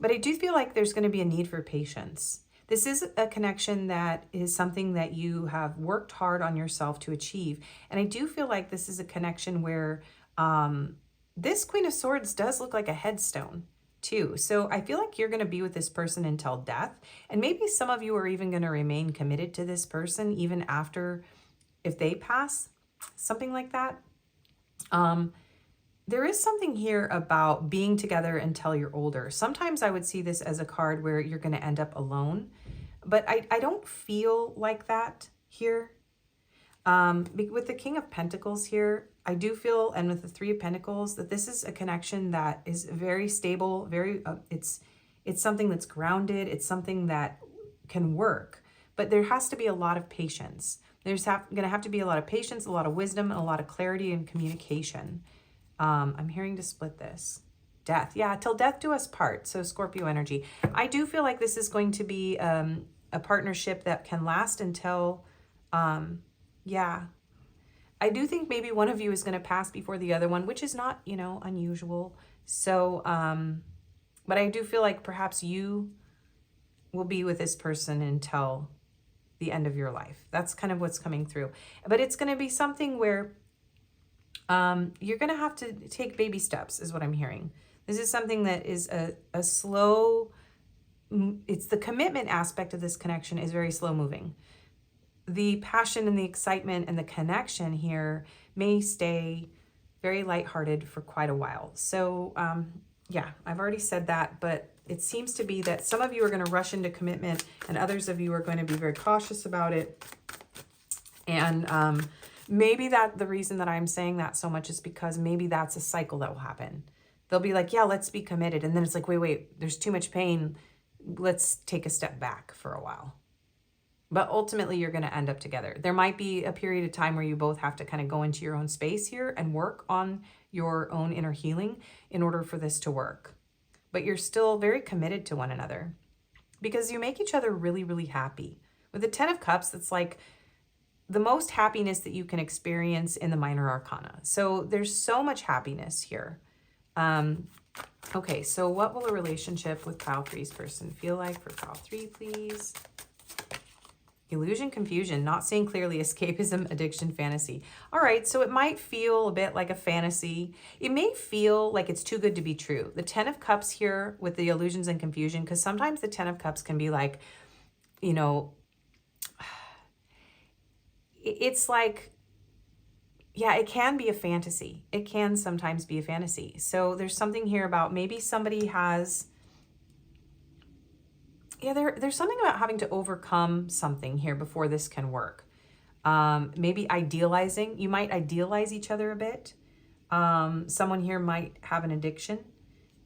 but I do feel like there's going to be a need for patience. This is a connection that is something that you have worked hard on yourself to achieve. And I do feel like this is a connection where this Queen of Swords does look like a headstone too. So I feel like you're going to be with this person until death. And maybe some of you are even going to remain committed to this person even after, if they pass, something like that. There is something here about being together until you're older. Sometimes I would see this as a card where you're going to end up alone, but I don't feel like that here. With the King of Pentacles here, I do feel, and with the Three of Pentacles, that this is a connection that is very stable, very, it's something that's grounded. It's something that can work, but there has to be a lot of patience. There's going to have to be a lot of patience, a lot of wisdom, and a lot of clarity and communication. I'm hearing to split this. Death. Yeah, till death do us part. So Scorpio energy. I do feel like this is going to be a partnership that can last until, yeah. I do think maybe one of you is going to pass before the other one, which is not, you know, unusual. So, but I do feel like perhaps you will be with this person until the end of your life. That's kind of what's coming through. But it's going to be something where you're going to have to take baby steps, is what I'm hearing. This is something that is a slow, it's the commitment aspect of this connection is very slow moving. The passion and the excitement and the connection here may stay very lighthearted for quite a while. So yeah, I've already said that, but it seems to be that some of you are going to rush into commitment and others of you are going to be very cautious about it. And maybe that the reason that I'm saying that so much is because maybe that's a cycle that will happen. They'll be like, yeah, let's be committed. And then it's like, wait, there's too much pain. Let's take a step back for a while. But ultimately, you're going to end up together. There might be a period of time where you both have to kind of go into your own space here and work on your own inner healing in order for this to work. But you're still very committed to one another because you make each other really, really happy. With the 10 of Cups, that's like the most happiness that you can experience in the minor arcana. So there's so much happiness here. Okay, so what will a relationship with pile 3's person feel like for pile 3, please? Illusion, confusion, not seeing clearly, escapism, addiction, fantasy. All right, so it might feel a bit like a fantasy. It may feel like it's too good to be true. The 10 of Cups here with the illusions and confusion, because sometimes the 10 of Cups can be like, you know, it's like, yeah, it can be a fantasy. It can sometimes be a fantasy. So there's something here about maybe somebody has, yeah, there's something about having to overcome something here before this can work. Maybe idealizing. You might idealize each other a bit. Someone here might have an addiction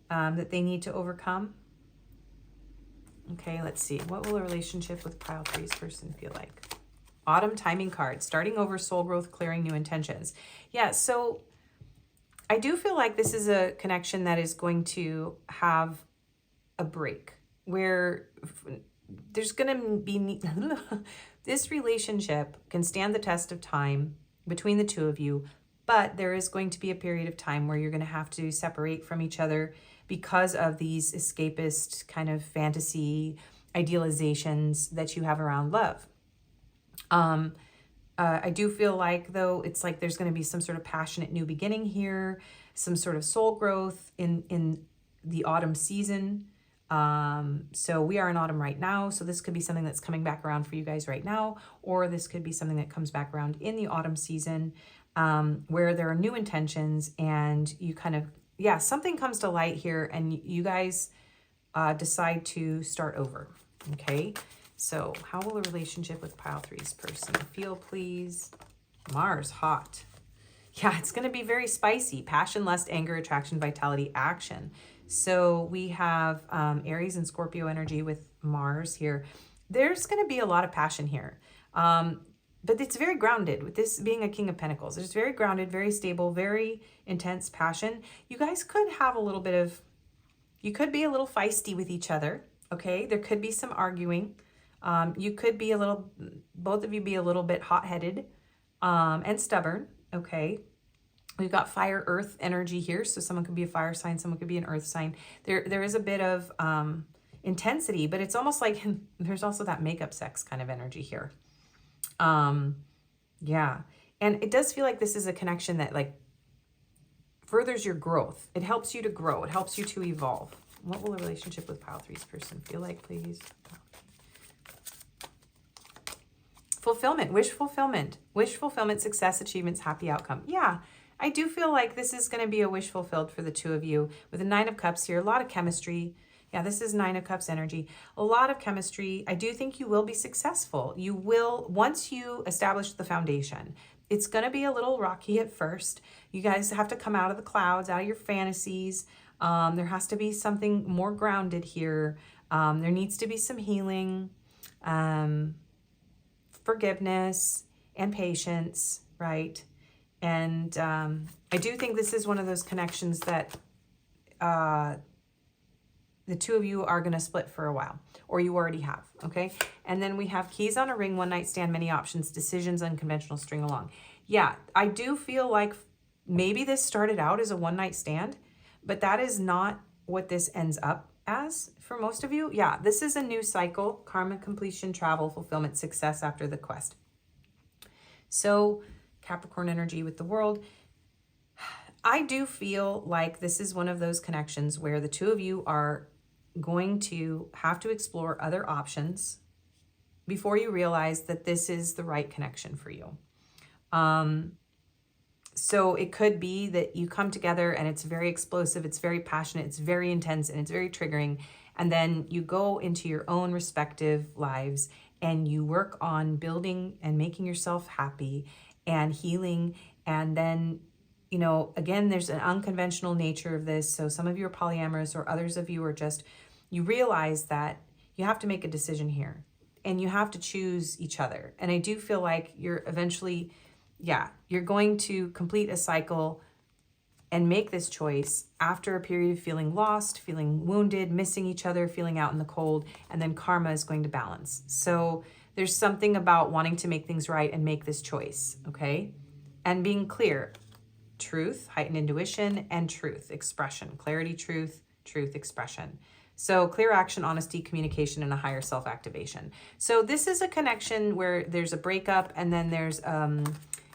that they need to overcome. Okay, let's see. What will a relationship with pile 3's person feel like? Autumn timing card, starting over, soul growth, clearing new intentions. Yeah, so I do feel like this is a connection that is going to have a break where there's going to be, this relationship can stand the test of time between the two of you, but there is going to be a period of time where you're going to have to separate from each other because of these escapist kind of fantasy idealizations that you have around love. I do feel like, though, it's like there's going to be some sort of passionate new beginning here, some sort of soul growth in the autumn season. So we are in autumn right now. So this could be something that's coming back around for you guys right now, or this could be something that comes back around in the autumn season, where there are new intentions and you kind of, yeah, something comes to light here and you guys decide to start over. Okay. So how will a relationship with pile 3's person feel, please? Mars, hot. Yeah, it's going to be very spicy. Passion, lust, anger, attraction, vitality, action. So we have Aries and Scorpio energy with Mars here. There's going to be a lot of passion here. But it's very grounded with this being a King of Pentacles. It's very grounded, very stable, very intense passion. You guys could have a little bit of, you could be a little feisty with each other. Okay. There could be some arguing. You could be a little, both of you be a little bit hot-headed and stubborn, okay? We've got fire, earth energy here, so someone could be a fire sign, someone could be an earth sign. There is a bit of intensity, but it's almost like there's also that makeup sex kind of energy here. Yeah, and it does feel like this is a connection that like furthers your growth. It helps you to grow. It helps you to evolve. What will a relationship with pile 3's person feel like, please? Fulfillment, wish fulfillment, success, achievements, happy outcome. Yeah, I do feel like this is going to be a wish fulfilled for the two of you. With the 9 of Cups here, a lot of chemistry. Yeah, this is 9 of Cups energy. A lot of chemistry. I do think you will be successful. You will, once you establish the foundation. It's going to be a little rocky at first. You guys have to come out of the clouds, out of your fantasies. There has to be something more grounded here. There needs to be some healing. Forgiveness and patience, right? And I do think this is one of those connections that the two of you are going to split for a while, or you already have, okay? And then we have keys on a ring, one night stand, many options, decisions, unconventional, string along. Yeah, I do feel like maybe this started out as a one night stand, but that is not what this ends up as for most of you. Yeah, this is a new cycle, karma, completion, travel, fulfillment, success after the quest. So Capricorn energy with the world. I do feel like this is one of those connections where the two of you are going to have to explore other options before you realize that this is the right connection for you. So it could be that you come together and it's very explosive, it's very passionate, it's very intense, and it's very triggering. And then you go into your own respective lives and you work on building and making yourself happy and healing. And then, you know, again, there's an unconventional nature of this. So some of you are polyamorous, or others of you are just, you realize that you have to make a decision here and you have to choose each other. And I do feel like you're eventually, yeah, you're going to complete a cycle and make this choice after a period of feeling lost, feeling wounded, missing each other, feeling out in the cold, and then karma is going to balance. So there's something about wanting to make things right and make this choice, okay? And being clear, truth, heightened intuition, and truth, expression, clarity, truth, expression. So clear action, honesty, communication, and a higher self-activation. So this is a connection where there's a breakup and then there's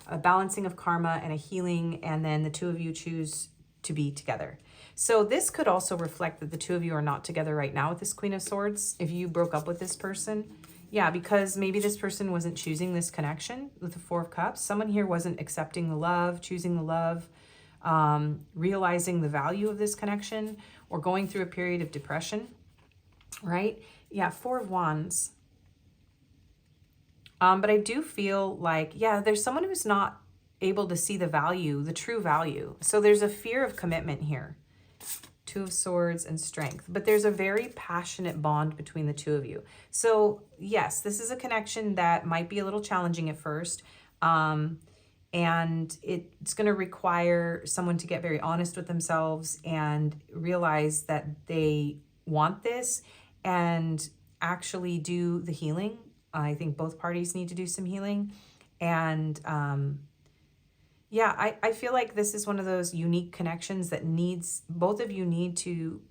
a balancing of karma and a healing, and then the two of you choose to be together. So this could also reflect that the two of you are not together right now with this Queen of Swords. If you broke up with this person, yeah, because maybe this person wasn't choosing this connection with the Four of Cups. Someone here wasn't accepting the love, choosing the love, realizing the value of this connection, or going through a period of depression, right? Yeah, Four of Wands. But I do feel like, yeah, there's someone who's not able to see the value, the true value. So there's a fear of commitment here. Two of Swords and Strength. But there's a very passionate bond between the two of you. So yes, this is a connection that might be a little challenging at first. And it's going to require someone to get very honest with themselves and realize that they want this and actually do the healing. I think both parties need to do some healing. And yeah, I feel like this is one of those unique connections that needs, both of you need to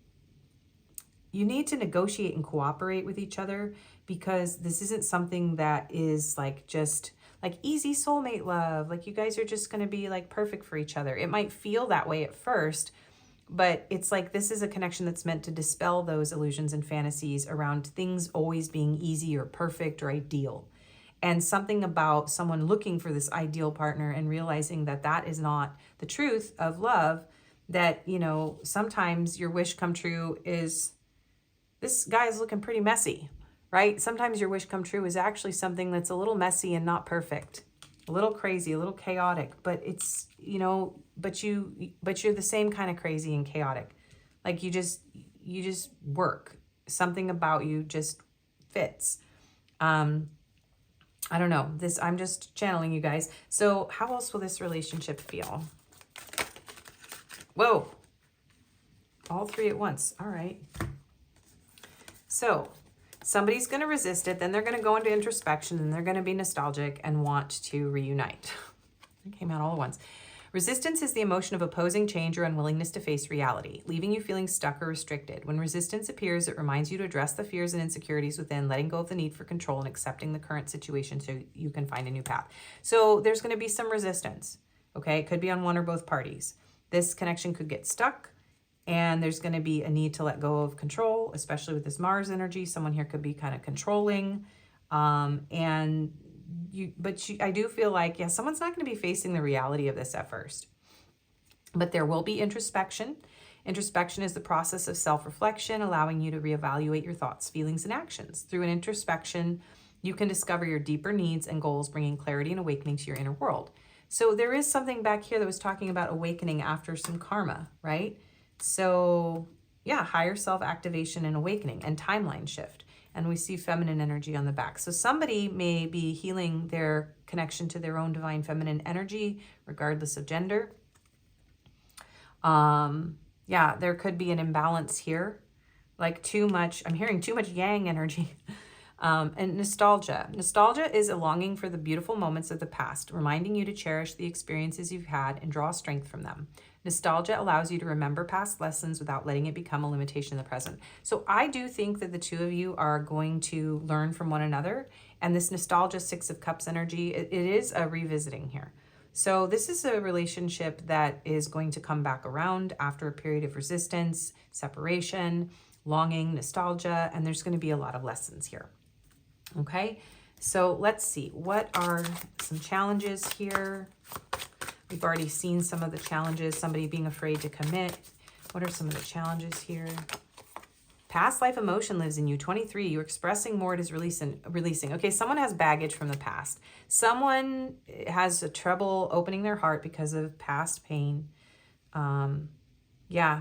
negotiate and cooperate with each other, because this isn't something that is like just like easy soulmate love. Like you guys are just going to be like perfect for each other. It might feel that way at first, but it's like this is a connection that's meant to dispel those illusions and fantasies around things always being easy or perfect or ideal. And something about someone looking for this ideal partner and realizing that that is not the truth of love, that, you know, sometimes your wish come true is this guy is looking pretty messy, right? Sometimes your wish come true is actually something that's a little messy and not perfect, a little crazy, a little chaotic, but it's, you know, but you're the same kind of crazy and chaotic. Like you just work. Something about you just fits. I don't know. I'm just channeling you guys. So how else will this relationship feel? Whoa. All three at once. All right. So somebody's going to resist it. Then they're going to go into introspection and they're going to be nostalgic and want to reunite. It came out all at once. Resistance is the emotion of opposing change or unwillingness to face reality, leaving you feeling stuck or restricted. When resistance appears, it reminds you to address the fears and insecurities within, letting go of the need for control and accepting the current situation so you can find a new path. So there's going to be some resistance, okay? It could be on one or both parties. This connection could get stuck, and there's going to be a need to let go of control, especially with this Mars energy. Someone here could be kind of controlling, I do feel like, yeah, someone's not going to be facing the reality of this at first. But there will be introspection. Introspection is the process of self-reflection, allowing you to reevaluate your thoughts, feelings, and actions. Through an introspection, you can discover your deeper needs and goals, bringing clarity and awakening to your inner world. So there is something back here that was talking about awakening after some karma, right? So yeah, higher self-activation and awakening and timeline shift. And we see feminine energy on the back. So somebody may be healing their connection to their own divine feminine energy, regardless of gender. Yeah, there could be an imbalance here. Like too much, I'm hearing too much yang energy. And nostalgia. Nostalgia is a longing for the beautiful moments of the past, reminding you to cherish the experiences you've had and draw strength from them. Nostalgia allows you to remember past lessons without letting it become a limitation in the present. So I do think that the two of you are going to learn from one another. And this nostalgia, Six of Cups energy, it is a revisiting here. So this is a relationship that is going to come back around after a period of resistance, separation, longing, nostalgia, and there's going to be a lot of lessons here. Okay, so let's see. What are some challenges here? We've already seen some of the challenges. Somebody being afraid to commit. What are some of the challenges here? Past life emotion lives in you. 23, you're expressing more, it is releasing. Okay, someone has baggage from the past. Someone has a trouble opening their heart because of past pain. Yeah,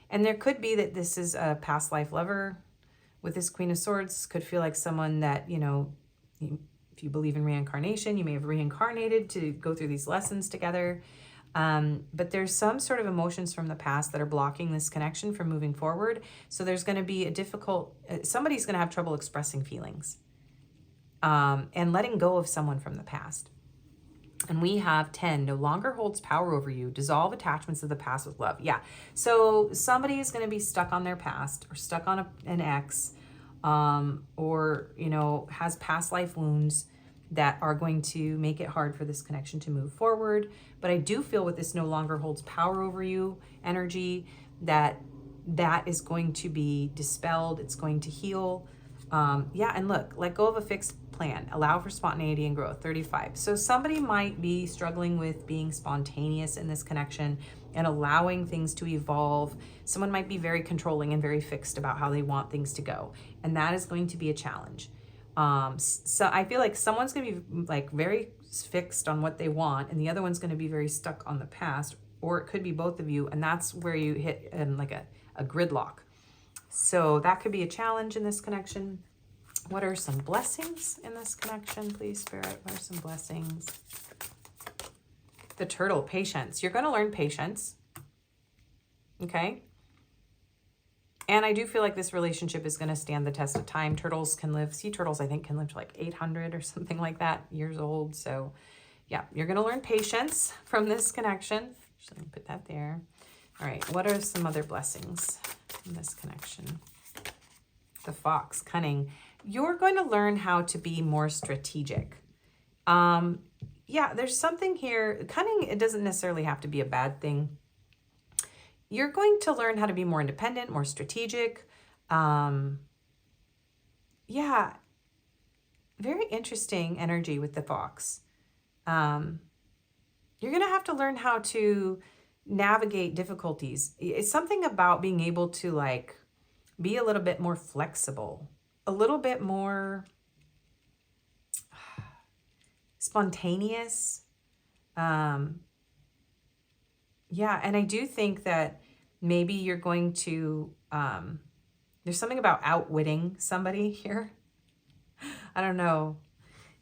and there could be that this is a past life lover. With this Queen of Swords, could feel like someone that, you know, if you believe in reincarnation, you may have reincarnated to go through these lessons together. But there's some sort of emotions from the past that are blocking this connection from moving forward. So there's going to be a difficult, somebody's going to have trouble expressing feelings and letting go of someone from the past. And we have 10, no longer holds power over you. Dissolve attachments of the past with love. Yeah. So somebody is going to be stuck on their past or stuck on an ex or, you know, has past life wounds that are going to make it hard for this connection to move forward. But I do feel with this no longer holds power over you energy that is going to be dispelled. It's going to heal. Yeah, and look, let go of a fixed plan. Allow for spontaneity and growth. 35. So somebody might be struggling with being spontaneous in this connection and allowing things to evolve. Someone might be very controlling and very fixed about how they want things to go. And that is going to be a challenge. So I feel like someone's going to be like very fixed on what they want, and the other one's going to be very stuck on the past, or it could be both of you, and that's where you hit like a gridlock. So that could be a challenge in this connection. What are some blessings in this connection, please, Spirit? What are some blessings? The Turtle, patience. You're going to learn patience. Okay. And I do feel like this relationship is going to stand the test of time. Turtles can live, sea turtles, I think, can live to like 800 or something like that years old. So yeah, you're going to learn patience from this connection. Just let me put that there. All right. What are some other blessings in this connection? The Fox, cunning. You're going to learn how to be more strategic. Yeah, there's something here. Cunning, it doesn't necessarily have to be a bad thing. You're going to learn how to be more independent, more strategic. Yeah, very interesting energy with the Fox. You're going to have to learn how to navigate difficulties. It's something about being able to like be a little bit more flexible, a little bit more spontaneous. Yeah, and I do think that maybe you're going to, there's something about outwitting somebody here. I don't know.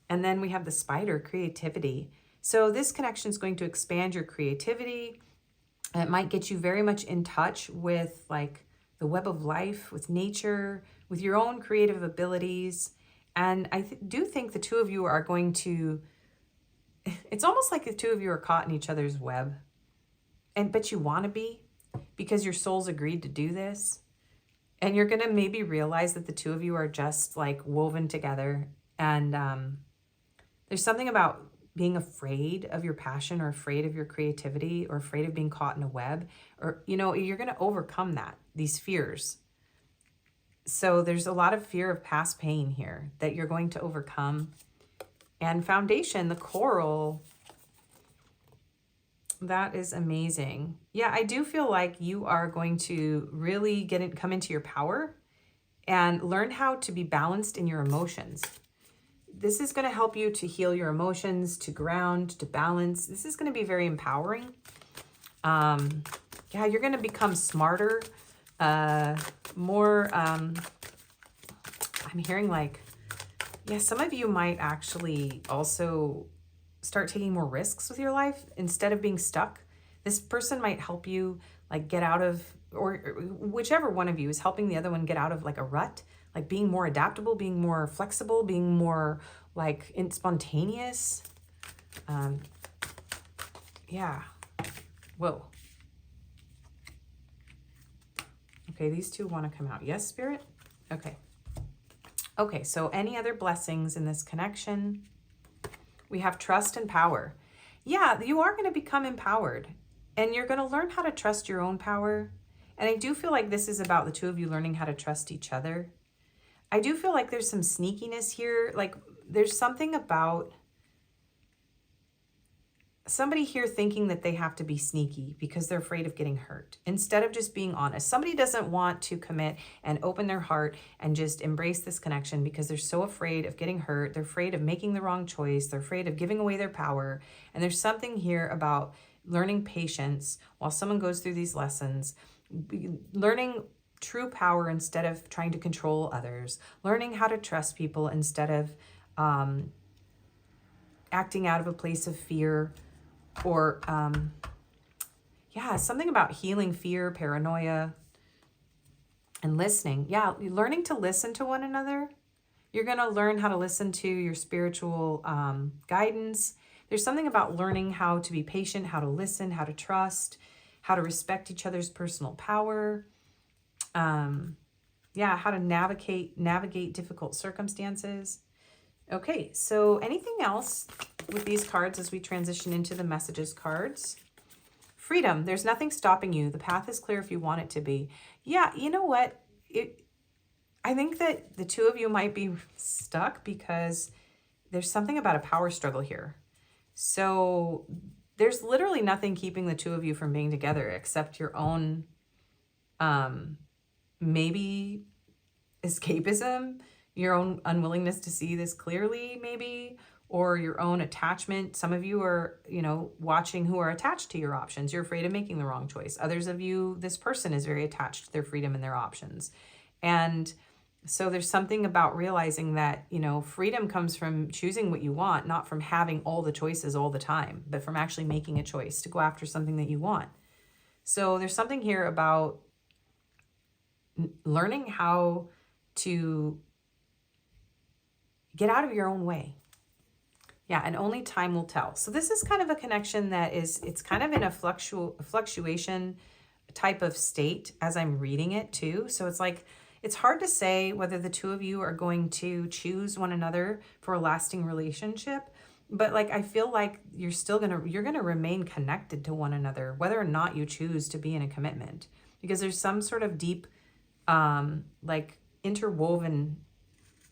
And then we have the Spider, creativity. So this connection is going to expand your creativity. It might get you very much in touch with like the web of life, with nature, with your own creative abilities. And I do think the two of you are going to, it's almost like the two of you are caught in each other's web. But you want to be, because your souls agreed to do this. And you're going to maybe realize that the two of you are just like woven together. And there's something about being afraid of your passion or afraid of your creativity or afraid of being caught in a web, or, you know, you're going to overcome these fears. So there's a lot of fear of past pain here that you're going to overcome. And foundation, the coral, that is amazing. Yeah, I do feel like you are going to really come into your power and learn how to be balanced in your emotions. This is going to help you to heal your emotions, to ground, to balance. This is going to be very empowering. Yeah, you're going to become smarter, more, I'm hearing like, yeah, some of you might actually also start taking more risks with your life instead of being stuck. This person might help you like get out of or whichever one of you is helping the other one get out of like a rut, like being more adaptable, being more flexible, being more like spontaneous. Yeah. Whoa. Okay, these two want to come out. Yes, Spirit? Okay. Okay, so any other blessings in this connection? We have trust and power. Yeah, you are going to become empowered, and you're going to learn how to trust your own power. And I do feel like this is about the two of you learning how to trust each other. I do feel like there's some sneakiness here. Like there's something about somebody here thinking that they have to be sneaky because they're afraid of getting hurt instead of just being honest. Somebody doesn't want to commit and open their heart and just embrace this connection because they're so afraid of getting hurt. They're afraid of making the wrong choice. They're afraid of giving away their power. And there's something here about learning patience while someone goes through these lessons, learning true power instead of trying to control others, learning how to trust people instead of acting out of a place of fear. Or, yeah, something about healing fear, paranoia, and listening. Yeah, learning to listen to one another. You're going to learn how to listen to your spiritual guidance. There's something about learning how to be patient, how to listen, how to trust, how to respect each other's personal power. Yeah, how to navigate difficult circumstances. Okay, so anything else with these cards as we transition into the messages cards? Freedom. There's nothing stopping you. The path is clear if you want it to be. Yeah, you know what? I think that the two of you might be stuck because there's something about a power struggle here. So there's literally nothing keeping the two of you from being together except your own maybe escapism, your own unwillingness to see this clearly, maybe, or your own attachment. Some of you are, watching who are attached to your options. You're afraid of making the wrong choice. Others of you, this person is very attached to their freedom and their options. And so there's something about realizing that, freedom comes from choosing what you want, not from having all the choices all the time, but from actually making a choice to go after something that you want. So there's something here about learning how to get out of your own way. Yeah, and only time will tell. So this is kind of a connection that it's kind of in a fluctuation type of state as I'm reading it too. So it's like, it's hard to say whether the two of you are going to choose one another for a lasting relationship, but like, I feel like you're going to remain connected to one another, whether or not you choose to be in a commitment, because there's some sort of deep, like interwoven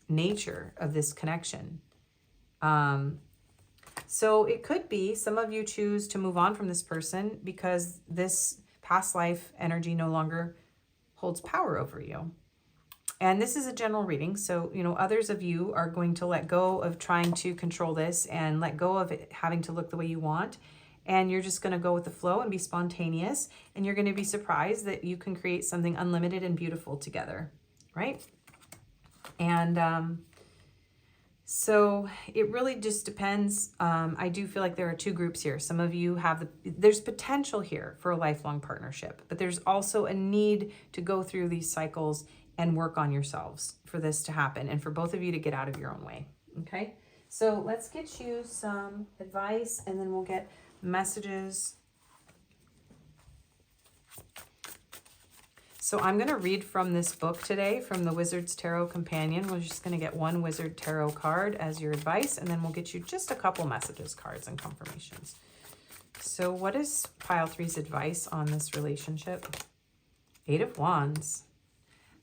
nature of this connection. So it could be some of you choose to move on from this person because this past life energy no longer holds power over you. And this is a general reading. So, others of you are going to let go of trying to control this and let go of it having to look the way you want. And you're just going to go with the flow and be spontaneous. And you're going to be surprised that you can create something unlimited and beautiful together, right? And so it really just depends. I do feel like there are two groups here. Some of you there's potential here for a lifelong partnership, but there's also a need to go through these cycles and work on yourselves for this to happen and for both of you to get out of your own way. Okay, so let's get you some advice and then we'll get messages. So I'm going to read from this book today, from the Wizard's Tarot Companion. We're just going to get one Wizard Tarot card as your advice, and then we'll get you just a couple messages, cards, and confirmations. So what is Pile 3's advice on this relationship? 8 of Wands.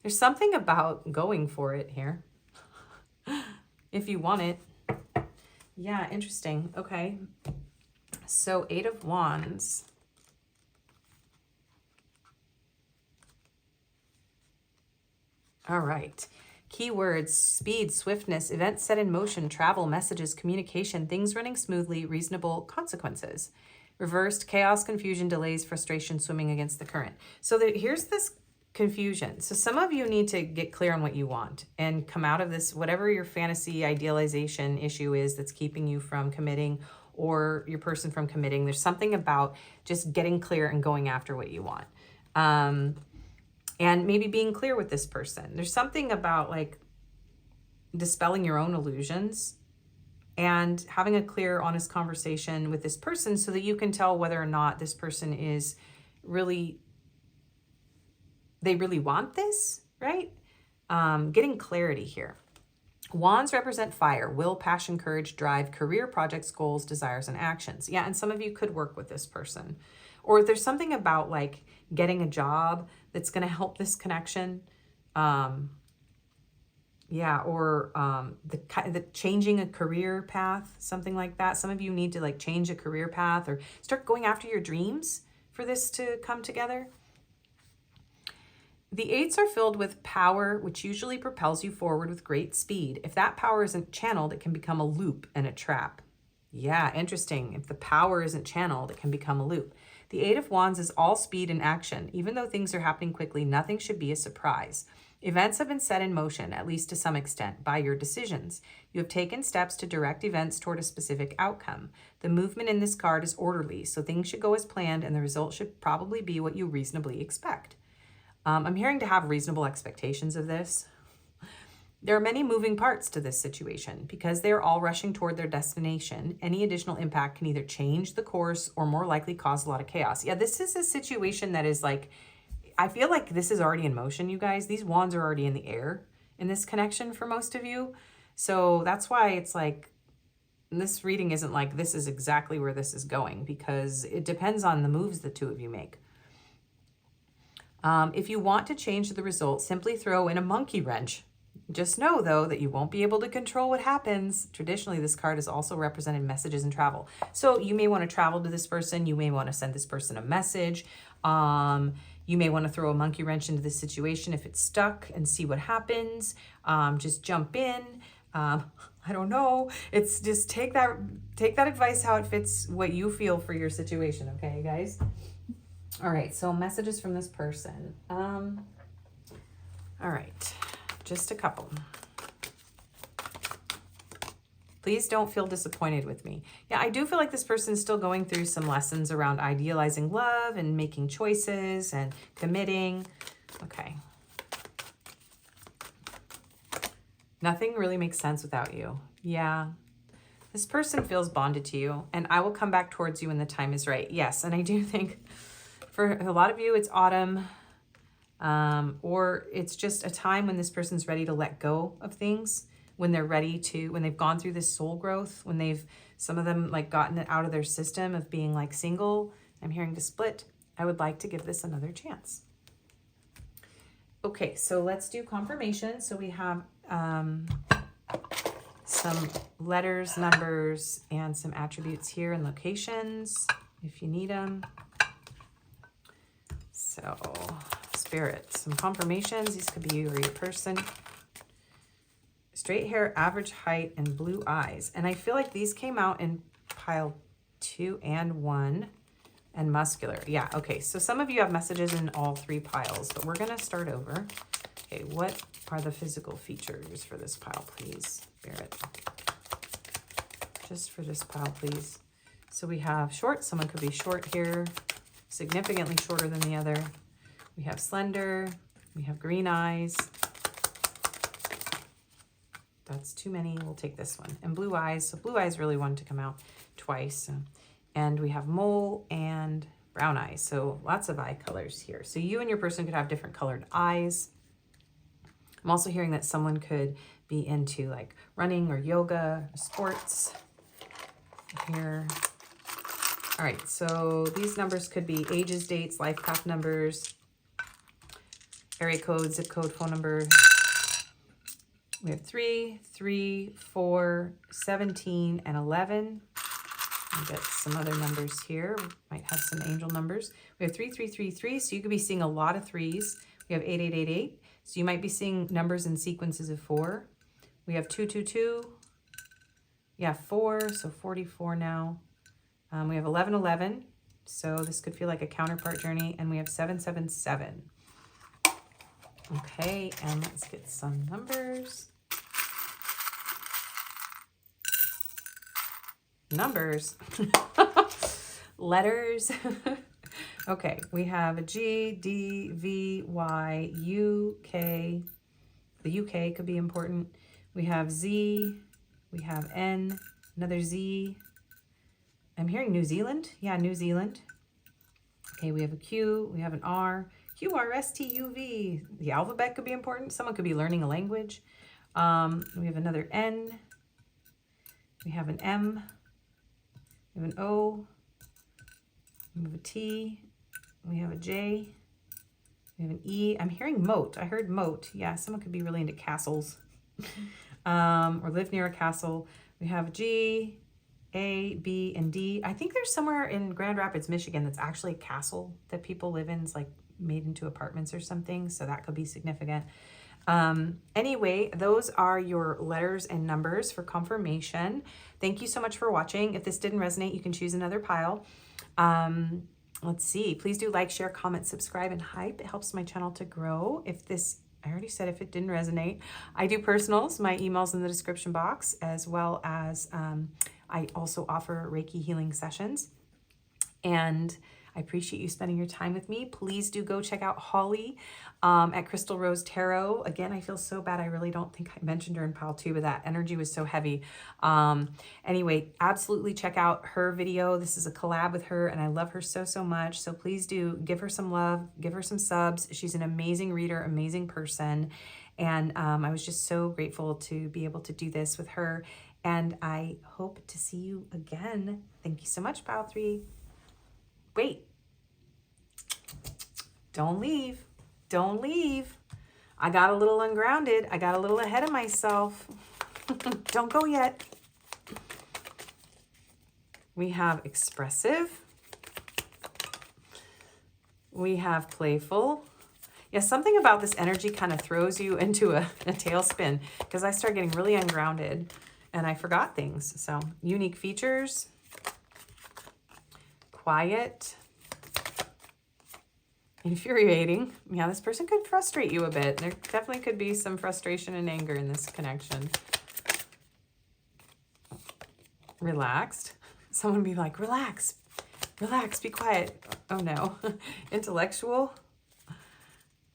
There's something about going for it here. If you want it. Yeah, interesting. Okay. So 8 of Wands. All right. Keywords: speed, swiftness, events set in motion, travel, messages, communication, things running smoothly, reasonable consequences. Reversed: chaos, confusion, delays, frustration, swimming against the current. So here's this confusion. So some of you need to get clear on what you want and come out of this, whatever your fantasy idealization issue is that's keeping you from committing or your person from committing. There's something about just getting clear and going after what you want. And maybe being clear with this person. There's something about like dispelling your own illusions and having a clear, honest conversation with this person so that you can tell whether or not this person is really, they really want this, right? Getting clarity here. Wands represent fire, will, passion, courage, drive, career, projects, goals, desires, and actions. Yeah, and some of you could work with this person. Or if there's something about like getting a job that's going to help this connection. Yeah, or the changing a career path, something like that. Some of you need to like change a career path or start going after your dreams for this to come together. The eights are filled with power, which usually propels you forward with great speed. If that power isn't channeled, it can become a loop and a trap. Yeah, interesting. If the power isn't channeled, it can become a loop. The Eight of Wands is all speed and action. Even though things are happening quickly, nothing should be a surprise. Events have been set in motion, at least to some extent, by your decisions. You have taken steps to direct events toward a specific outcome. The movement in this card is orderly, so things should go as planned, and the result should probably be what you reasonably expect. I'm hearing to have reasonable expectations of this. There are many moving parts to this situation. Because they are all rushing toward their destination, any additional impact can either change the course or more likely cause a lot of chaos. Yeah, this is a situation that is like, I feel like this is already in motion, you guys. These wands are already in the air in this connection for most of you. So that's why it's like, this reading isn't like, this is exactly where this is going, because it depends on the moves the two of you make. If you want to change the result, simply throw in a monkey wrench. Just know, though, that you won't be able to control what happens. Traditionally, this card has also represented messages and travel. So you may want to travel to this person. You may want to send this person a message. You may want to throw a monkey wrench into this situation if it's stuck and see what happens. Just jump in. I don't know. It's just take that advice how it fits what you feel for your situation. Okay, guys? All right. So messages from this person. All right. Just a couple. Please don't feel disappointed with me. Yeah, I do feel like this person is still going through some lessons around idealizing love and making choices and committing. Okay. Nothing really makes sense without you. Yeah. This person feels bonded to you, and I will come back towards you when the time is right. Yes, and I do think for a lot of you, it's autumn. Or it's just a time when this person's ready to let go of things, when they're ready to, when they've gone through this soul growth, when they've, some of them like gotten it out of their system of being like single. I'm hearing to split. I would like to give this another chance. Okay, so let's do confirmation. So we have some letters, numbers, and some attributes here and locations if you need them. So Spirit, some confirmations. These could be you or your person. Straight hair, average height, and blue eyes. And I feel like these came out in pile 2 and 1 and muscular. Yeah, okay. So some of you have messages in all 3 piles, but we're going to start over. Okay, what are the physical features for this pile, please, Spirit? Just for this pile, please. So we have short. Someone could be short here, significantly shorter than the other. We have slender, we have green eyes. That's too many, we'll take this one. And blue eyes, so blue eyes really wanted to come out twice. And we have mole and brown eyes, so lots of eye colors here. So you and your person could have different colored eyes. I'm also hearing that someone could be into like running or yoga, sports here. All right, so these numbers could be ages, dates, life path numbers, area code, zip code, phone number. We have 3, 3, 4, 17, and 11. I'll get some other numbers here. Might have some angel numbers. We have 3, 3, 3, 3, so you could be seeing a lot of 3s. We have 8, 8, 8, 8, so you might be seeing numbers in sequences of 4. We have 2, 2, 2. Yeah, 4, so 44 now. We have 11, 11, so this could feel like a counterpart journey. And we have 7, 7, 7. Okay, and let's get some numbers. Numbers. Letters. Okay, we have a G, D, V, Y, U, K. The UK could be important. We have Z, we have N, another Z. I'm hearing New Zealand. Yeah, New Zealand. Okay, we have a Q, we have an R, Q, R, S, T, U, V. The alphabet could be important. Someone could be learning a language. We have another N. We have an M. We have an O. We have a T. We have a J. We have an E. I'm hearing moat. I heard moat. Yeah, someone could be really into castles or live near a castle. We have G, A, B, and D. I think there's somewhere in Grand Rapids, Michigan that's actually a castle that people live in. It's like made into apartments or something. So that could be significant. Anyway, those are your letters and numbers for confirmation. Thank you so much for watching. If this didn't resonate, you can choose another pile. Let's see. Please do like, share, comment, subscribe, and hype. It helps my channel to grow. If this, I already said if it didn't resonate, I do personals. My email's in the description box, as well as I also offer Reiki healing sessions. And I appreciate you spending your time with me. Please do go check out Holly at Crystal Rose Tarot. Again, I feel so bad. I really don't think I mentioned her in pile 2, but that energy was so heavy. Anyway, absolutely check out her video. This is a collab with her, and I love her so, so much. So please do give her some love, give her some subs. She's an amazing reader, amazing person. And I was just so grateful to be able to do this with her. And I hope to see you again. Thank you so much, pile 3. Wait, don't leave. Don't leave. I got a little ungrounded. I got a little ahead of myself. Don't go yet. We have expressive. We have playful. Yeah, something about this energy kind of throws you into a tailspin, because I start getting really ungrounded and I forgot things. So unique features. Quiet, infuriating. Yeah, this person could frustrate you a bit. There definitely could be some frustration and anger in this connection. Relaxed. Someone be like, relax, relax, be quiet. Oh no. Intellectual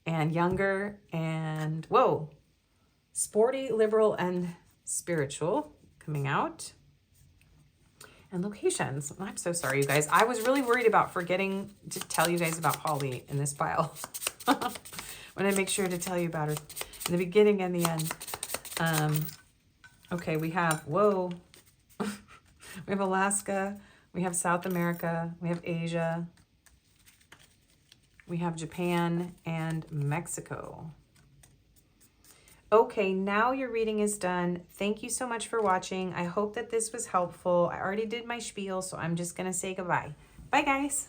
and younger and whoa. Sporty, liberal, and spiritual coming out. And locations. I'm so sorry, you guys. I was really worried about forgetting to tell you guys about Holly in this pile. When I make sure to tell you about her in the beginning and the end. Okay, we have, whoa. We have Alaska. We have South America. We have Asia. We have Japan and Mexico. Okay, now your reading is done. Thank you so much for watching. I hope that this was helpful. I already did my spiel, so I'm just going to say goodbye. Bye, guys.